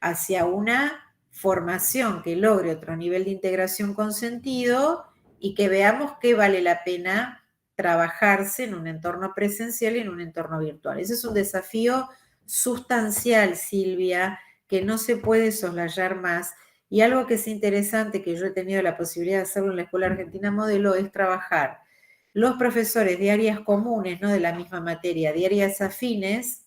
hacia una formación que logre otro nivel de integración con sentido y que veamos qué vale la pena trabajarse en un entorno presencial y en un entorno virtual. Ese es un desafío sustancial, Silvia, que no se puede soslayar más. Y algo que es interesante, que yo he tenido la posibilidad de hacerlo en la Escuela Argentina Modelo, es trabajar los profesores de áreas comunes, no de la misma materia, de áreas afines,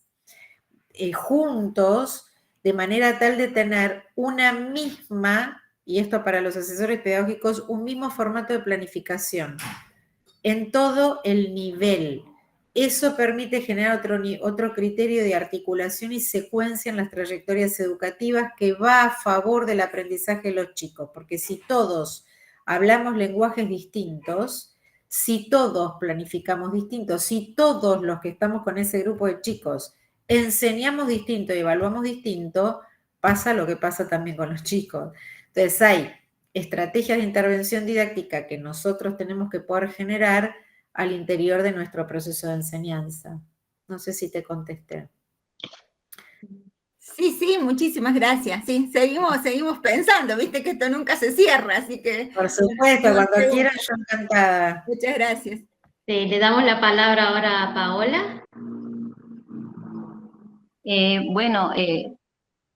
juntos, de manera tal de tener una misma, y esto para los asesores pedagógicos, un mismo formato de planificación en todo el nivel. Eso permite generar otro criterio de articulación y secuencia en las trayectorias educativas que va a favor del aprendizaje de los chicos, porque si todos hablamos lenguajes distintos, si todos planificamos distintos, si todos los que estamos con ese grupo de chicos enseñamos distinto y evaluamos distinto, pasa lo que pasa también con los chicos. Entonces hay estrategias de intervención didáctica que nosotros tenemos que poder generar al interior de nuestro proceso de enseñanza. No sé si te contesté. Sí, muchísimas gracias. Sí, seguimos pensando, viste que esto nunca se cierra, así que... Por supuesto, cuando quieran, yo encantada. Muchas gracias. Sí, le damos la palabra ahora a Paola.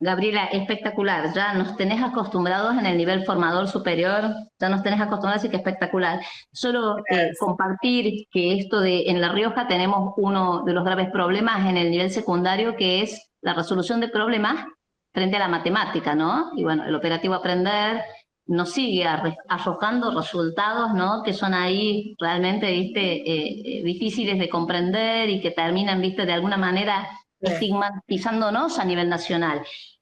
Gabriela, espectacular. Ya nos tenés acostumbrados en el nivel formador superior, ya nos tenés acostumbrados, así que espectacular. Solo compartir que esto en La Rioja tenemos uno de los graves problemas en el nivel secundario, que es la resolución de problemas frente a la matemática, ¿no? Y bueno, el operativo Aprender nos sigue arrojando resultados, ¿no? Que son ahí realmente, viste, difíciles de comprender y que terminan, viste, de alguna manera estigmatizándonos a nivel nacional.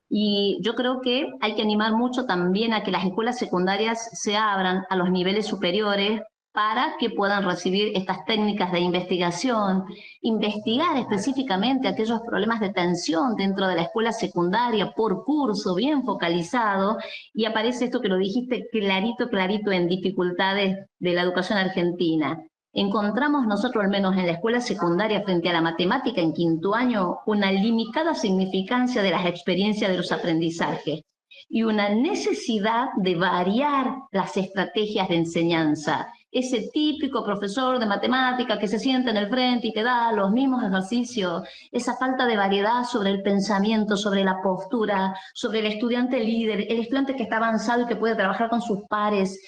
Y yo creo que hay que animar mucho también a que las escuelas secundarias se abran a los niveles superiores para que puedan recibir estas técnicas de investigación, investigar específicamente aquellos problemas de tensión dentro de la escuela secundaria por curso, bien focalizado, y aparece esto que lo dijiste clarito en dificultades de la educación argentina. Encontramos nosotros, al menos en la escuela secundaria, frente a la matemática en quinto año, una limitada significancia de las experiencias de los aprendizajes y una necesidad de variar las estrategias de enseñanza. Ese típico profesor de matemática que se sienta en el frente y te da los mismos ejercicios, esa falta de variedad sobre el pensamiento, sobre la postura, sobre el estudiante líder, el estudiante que está avanzado y que puede trabajar con sus pares.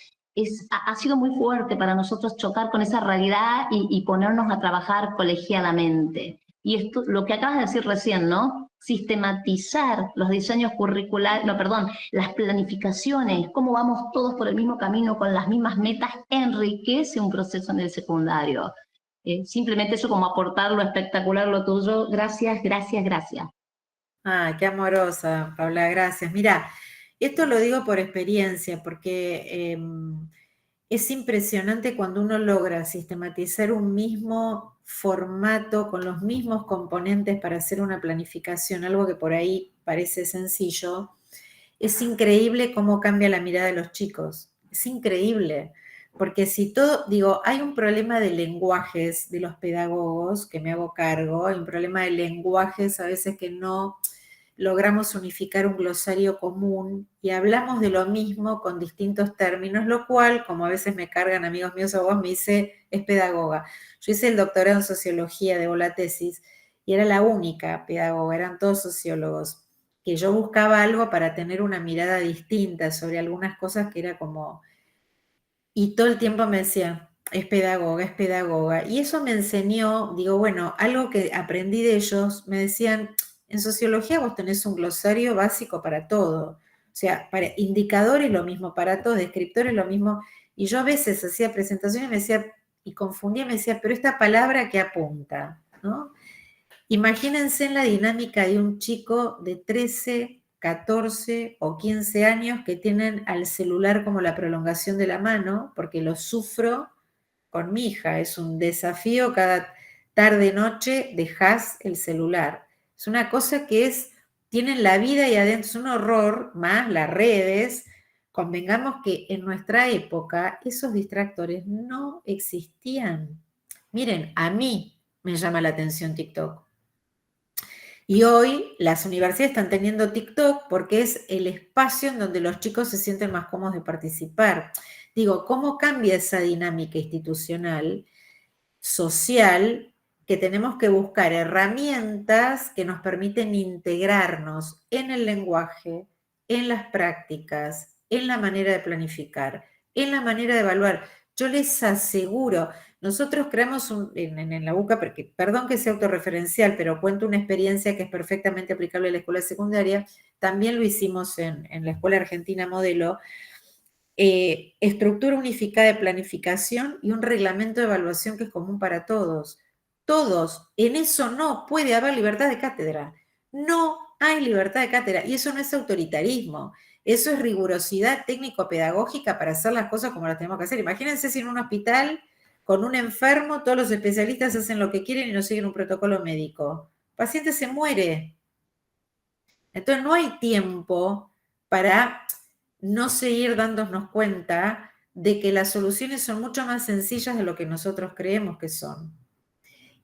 Ha sido muy fuerte para nosotros chocar con esa realidad y ponernos a trabajar colegiadamente. Y esto, lo que acabas de decir recién, ¿no? Sistematizar los diseños curriculares, las planificaciones, cómo vamos todos por el mismo camino con las mismas metas, enriquece un proceso en el secundario. Simplemente eso, como aportar lo espectacular, lo tuyo. Gracias. Ay, qué amorosa, Paula, gracias. Mira, esto lo digo por experiencia, porque es impresionante cuando uno logra sistematizar un mismo formato con los mismos componentes para hacer una planificación, algo que por ahí parece sencillo. Es increíble cómo cambia la mirada de los chicos. Es increíble, porque si todo, digo, hay un problema de lenguajes de los pedagogos, que me hago cargo, hay un problema de lenguajes a veces que no logramos unificar un glosario común y hablamos de lo mismo con distintos términos, lo cual, como a veces me cargan amigos míos o vos, me dice, es pedagoga. Yo hice el doctorado en sociología, debo la tesis, y era la única pedagoga, eran todos sociólogos, que yo buscaba algo para tener una mirada distinta sobre algunas cosas que era como, y todo el tiempo me decían, es pedagoga, y eso me enseñó, digo, bueno, algo que aprendí de ellos, me decían, en sociología vos tenés un glosario básico para todo, o sea, para indicadores lo mismo para todo, descriptores lo mismo, y yo a veces hacía presentaciones y me decía, y confundía, me decía, pero esta palabra ¿qué apunta? ¿No? Imagínense en la dinámica de un chico de 13, 14 o 15 años que tienen al celular como la prolongación de la mano, porque lo sufro con mi hija, es un desafío cada tarde-noche, dejás el celular. Es una cosa que tienen la vida y adentro, es un horror, más las redes. Convengamos que en nuestra época esos distractores no existían. Miren, a mí me llama la atención TikTok. Y hoy las universidades están teniendo TikTok porque es el espacio en donde los chicos se sienten más cómodos de participar. Digo, ¿cómo cambia esa dinámica institucional, social, que tenemos que buscar herramientas que nos permiten integrarnos en el lenguaje, en las prácticas, en la manera de planificar, en la manera de evaluar? Yo les aseguro, nosotros creamos en la UCA, porque, perdón que sea autorreferencial, pero cuento una experiencia que es perfectamente aplicable a la escuela secundaria, también lo hicimos en la Escuela Argentina Modelo, estructura unificada de planificación y un reglamento de evaluación que es común para todos. Todos, en eso no puede haber libertad de cátedra. No hay libertad de cátedra y eso no es autoritarismo. Eso es rigurosidad técnico-pedagógica para hacer las cosas como las tenemos que hacer. Imagínense si en un hospital con un enfermo todos los especialistas hacen lo que quieren y no siguen un protocolo médico. El paciente se muere. Entonces no hay tiempo para no seguir dándonos cuenta de que las soluciones son mucho más sencillas de lo que nosotros creemos que son.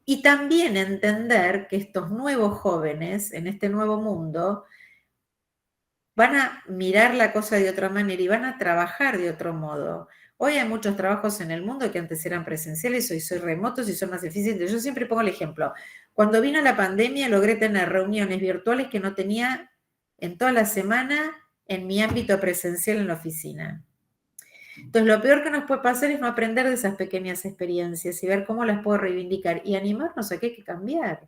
Y también entender que estos nuevos jóvenes en este nuevo mundo van a mirar la cosa de otra manera y van a trabajar de otro modo. Hoy hay muchos trabajos en el mundo que antes eran presenciales, hoy son remotos y son más eficientes. Yo siempre pongo el ejemplo. Cuando vino la pandemia logré tener reuniones virtuales que no tenía en toda la semana en mi ámbito presencial en la oficina. Entonces, lo peor que nos puede pasar es no aprender de esas pequeñas experiencias y ver cómo las puedo reivindicar y animarnos a que hay que cambiar,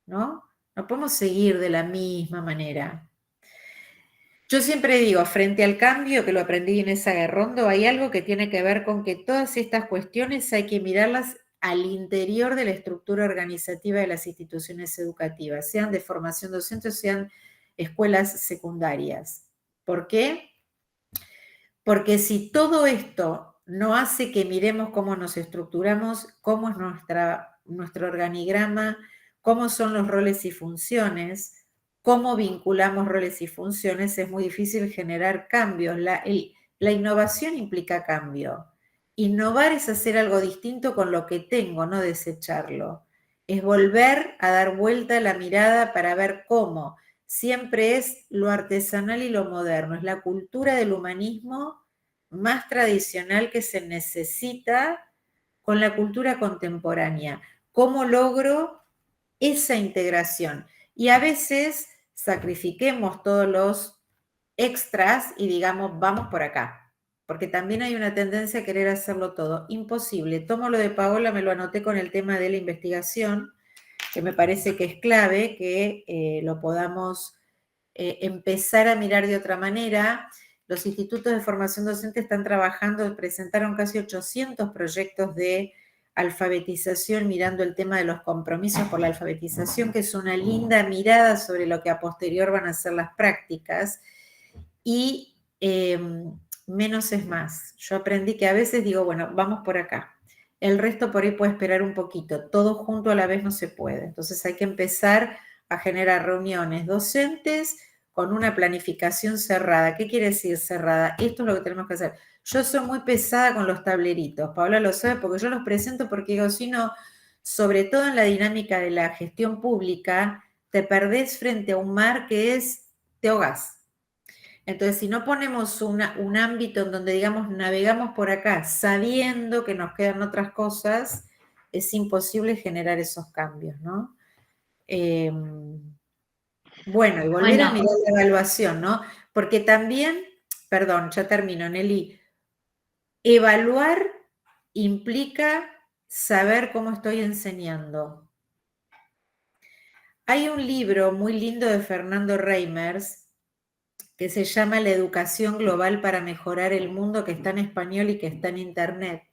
¿no? No podemos seguir de la misma manera. Yo siempre digo, frente al cambio, que lo aprendí en esa Guerrondo, hay algo que tiene que ver con que todas estas cuestiones hay que mirarlas al interior de la estructura organizativa de las instituciones educativas, sean de formación docente o sean escuelas secundarias. ¿Por qué? Porque si todo esto no hace que miremos cómo nos estructuramos, cómo es nuestro organigrama, cómo son los roles y funciones, cómo vinculamos roles y funciones, es muy difícil generar cambios. La innovación implica cambio. Innovar es hacer algo distinto con lo que tengo, no desecharlo. Es volver a dar vuelta la mirada para ver cómo. Siempre es lo artesanal y lo moderno, es la cultura del humanismo más tradicional que se necesita con la cultura contemporánea. ¿Cómo logro esa integración? Y a veces sacrifiquemos todos los extras y digamos, vamos por acá, porque también hay una tendencia a querer hacerlo todo. Imposible. Tomo lo de Paola, me lo anoté con el tema de la investigación, que me parece que es clave, que lo podamos empezar a mirar de otra manera. Los institutos de formación docente están trabajando, presentaron casi 800 proyectos de alfabetización, mirando el tema de los compromisos por la alfabetización, que es una linda mirada sobre lo que a posterior van a ser las prácticas. Y menos es más. Yo aprendí que a veces digo, bueno, vamos por acá. El resto por ahí puede esperar un poquito. Todo junto a la vez no se puede. Entonces hay que empezar a generar reuniones docentes con una planificación cerrada. ¿Qué quiere decir cerrada? Esto es lo que tenemos que hacer. Yo soy muy pesada con los tableritos. Paola lo sabe porque yo los presento porque digo, si no, sobre todo en la dinámica de la gestión pública, te perdés frente a un mar que te ahogás. Entonces, si no ponemos un ámbito en donde, digamos, navegamos por acá sabiendo que nos quedan otras cosas, es imposible generar esos cambios, ¿no? Bueno, y volver a mirar la evaluación, ¿no? Porque también, perdón, ya termino, Nelly, evaluar implica saber cómo estoy enseñando. Hay un libro muy lindo de Fernando Reimers que se llama La educación global para mejorar el mundo, que está en español y que está en internet.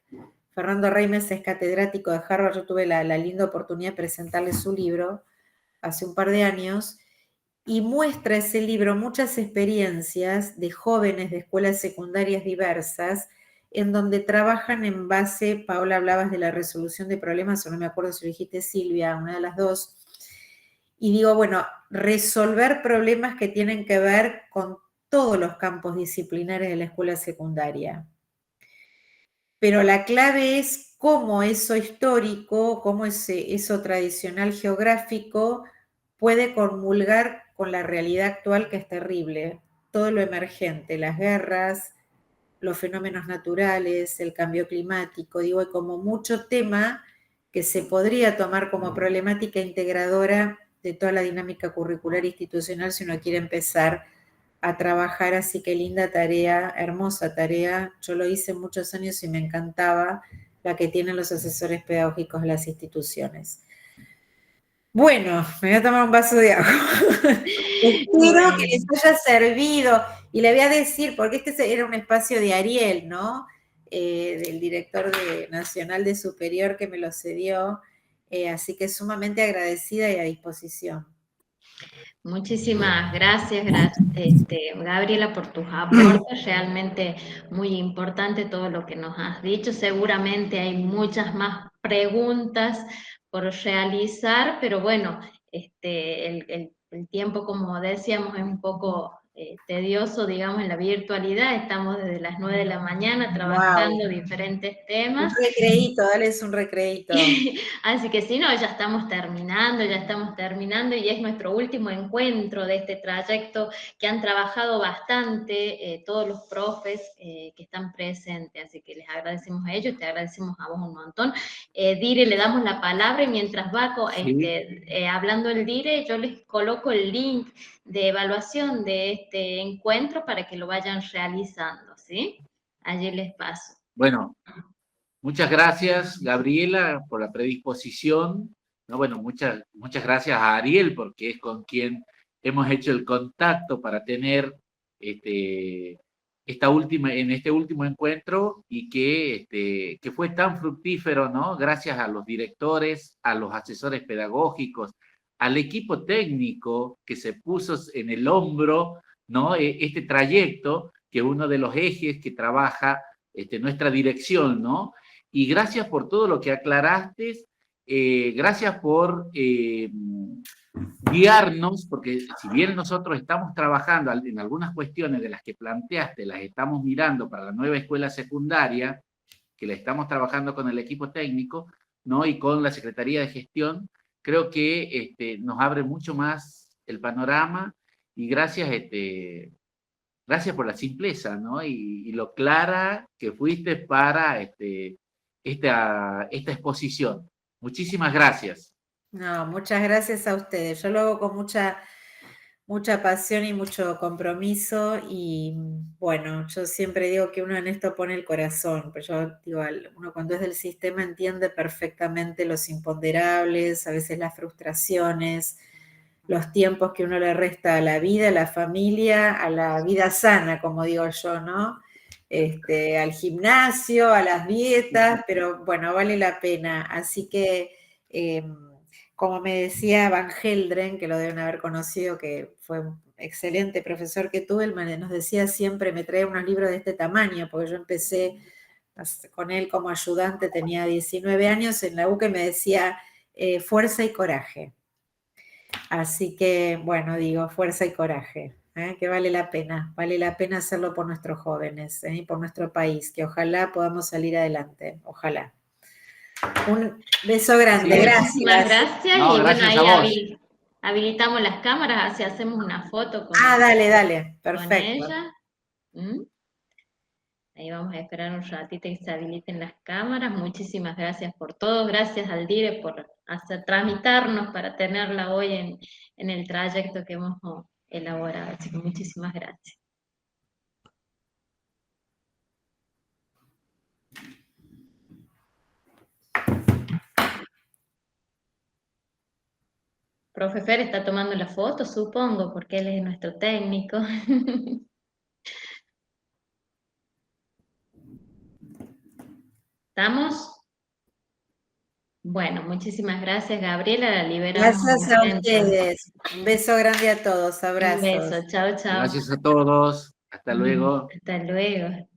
Fernando Reimes es catedrático de Harvard, yo tuve la linda oportunidad de presentarle su libro hace un par de años, y muestra ese libro muchas experiencias de jóvenes de escuelas secundarias diversas, en donde trabajan en base, Paola, hablabas de la resolución de problemas, o no me acuerdo si lo dijiste Silvia, una de las dos, y digo, bueno, resolver problemas que tienen que ver con todos los campos disciplinares de la escuela secundaria. Pero la clave es cómo eso histórico, cómo eso tradicional geográfico puede comulgar con la realidad actual, que es terrible. Todo lo emergente, las guerras, los fenómenos naturales, el cambio climático, digo, hay como mucho tema que se podría tomar como problemática integradora de toda la dinámica curricular institucional si uno quiere empezar a trabajar, así que linda tarea, hermosa tarea. Yo lo hice muchos años y me encantaba la que tienen los asesores pedagógicos de las instituciones. Bueno, me voy a tomar un vaso de agua. Espero que les haya servido. Y le voy a decir, porque este era un espacio de Ariel, ¿no? Del director nacional de Superior que me lo cedió. Así que sumamente agradecida y a disposición. Muchísimas gracias, Gabriela, por tus aportes, realmente muy importante todo lo que nos has dicho. Seguramente hay muchas más preguntas por realizar, pero bueno, el tiempo, como decíamos, es un poco tedioso, digamos, en la virtualidad. Estamos desde las 9 de la mañana trabajando diferentes temas. Un recreíto, dales un recreíto. Así que sí, no, ya estamos terminando y es nuestro último encuentro de este trayecto que han trabajado bastante todos los profes que están presentes, así que les agradecemos a ellos, te agradecemos a vos un montón. Dire, le damos la palabra y mientras va hablando el Dire, yo les coloco el link de evaluación de este encuentro para que lo vayan realizando, ¿sí? Allí les paso. Bueno, muchas gracias, Gabriela, por la predisposición. No, bueno, muchas gracias a Ariel, porque es con quien hemos hecho el contacto para tener en este último encuentro y que fue tan fructífero, ¿no? Gracias a los directores, a los asesores pedagógicos, al equipo técnico que se puso en el hombro, ¿no? Este trayecto, que es uno de los ejes que trabaja nuestra dirección, ¿no? Y gracias por todo lo que aclaraste, gracias por guiarnos, porque si bien nosotros estamos trabajando en algunas cuestiones de las que planteaste, las estamos mirando para la nueva escuela secundaria, que la estamos trabajando con el equipo técnico, ¿no? Y con la Secretaría de Gestión, creo que nos abre mucho más el panorama, y gracias por la simpleza, ¿no? Y lo clara que fuiste para esta exposición. Muchísimas gracias. No, muchas gracias a ustedes. Yo lo hago con mucha pasión y mucho compromiso, y bueno, yo siempre digo que uno en esto pone el corazón, pero yo digo, uno cuando es del sistema entiende perfectamente los imponderables, a veces las frustraciones, los tiempos que uno le resta a la vida, a la familia, a la vida sana, como digo yo, ¿no? Al gimnasio, a las dietas, pero bueno, vale la pena. Así que, como me decía Van Gelderen, que lo deben haber conocido, que fue un excelente profesor que tuve, él nos decía siempre, me traía unos libros de este tamaño, porque yo empecé con él como ayudante, tenía 19 años en la UCA, y me decía, fuerza y coraje. Así que, bueno, digo, fuerza y coraje, que vale la pena hacerlo por nuestros jóvenes, y por nuestro país, que ojalá podamos salir adelante, ojalá. Un beso grande, Sí. gracias. Muchísimas gracias, No, y gracias bueno, a ahí vos. habilitamos las cámaras, así hacemos una foto con, Dale, con perfecto. ella. Ahí vamos a esperar un ratito que se habiliten las cámaras. Muchísimas gracias por todo, gracias al DIRE por tramitarnos para tenerla hoy en el trayecto que hemos elaborado. Así que muchísimas gracias. Profe Fer está tomando la foto, supongo, porque él es nuestro técnico. ¿Estamos? Bueno, muchísimas gracias, Gabriela. La liberamos. Gracias a entonces. ustedes. Un beso grande a todos. Un Abrazos. beso. Chao, chao. Gracias a todos. Hasta luego. Hasta luego.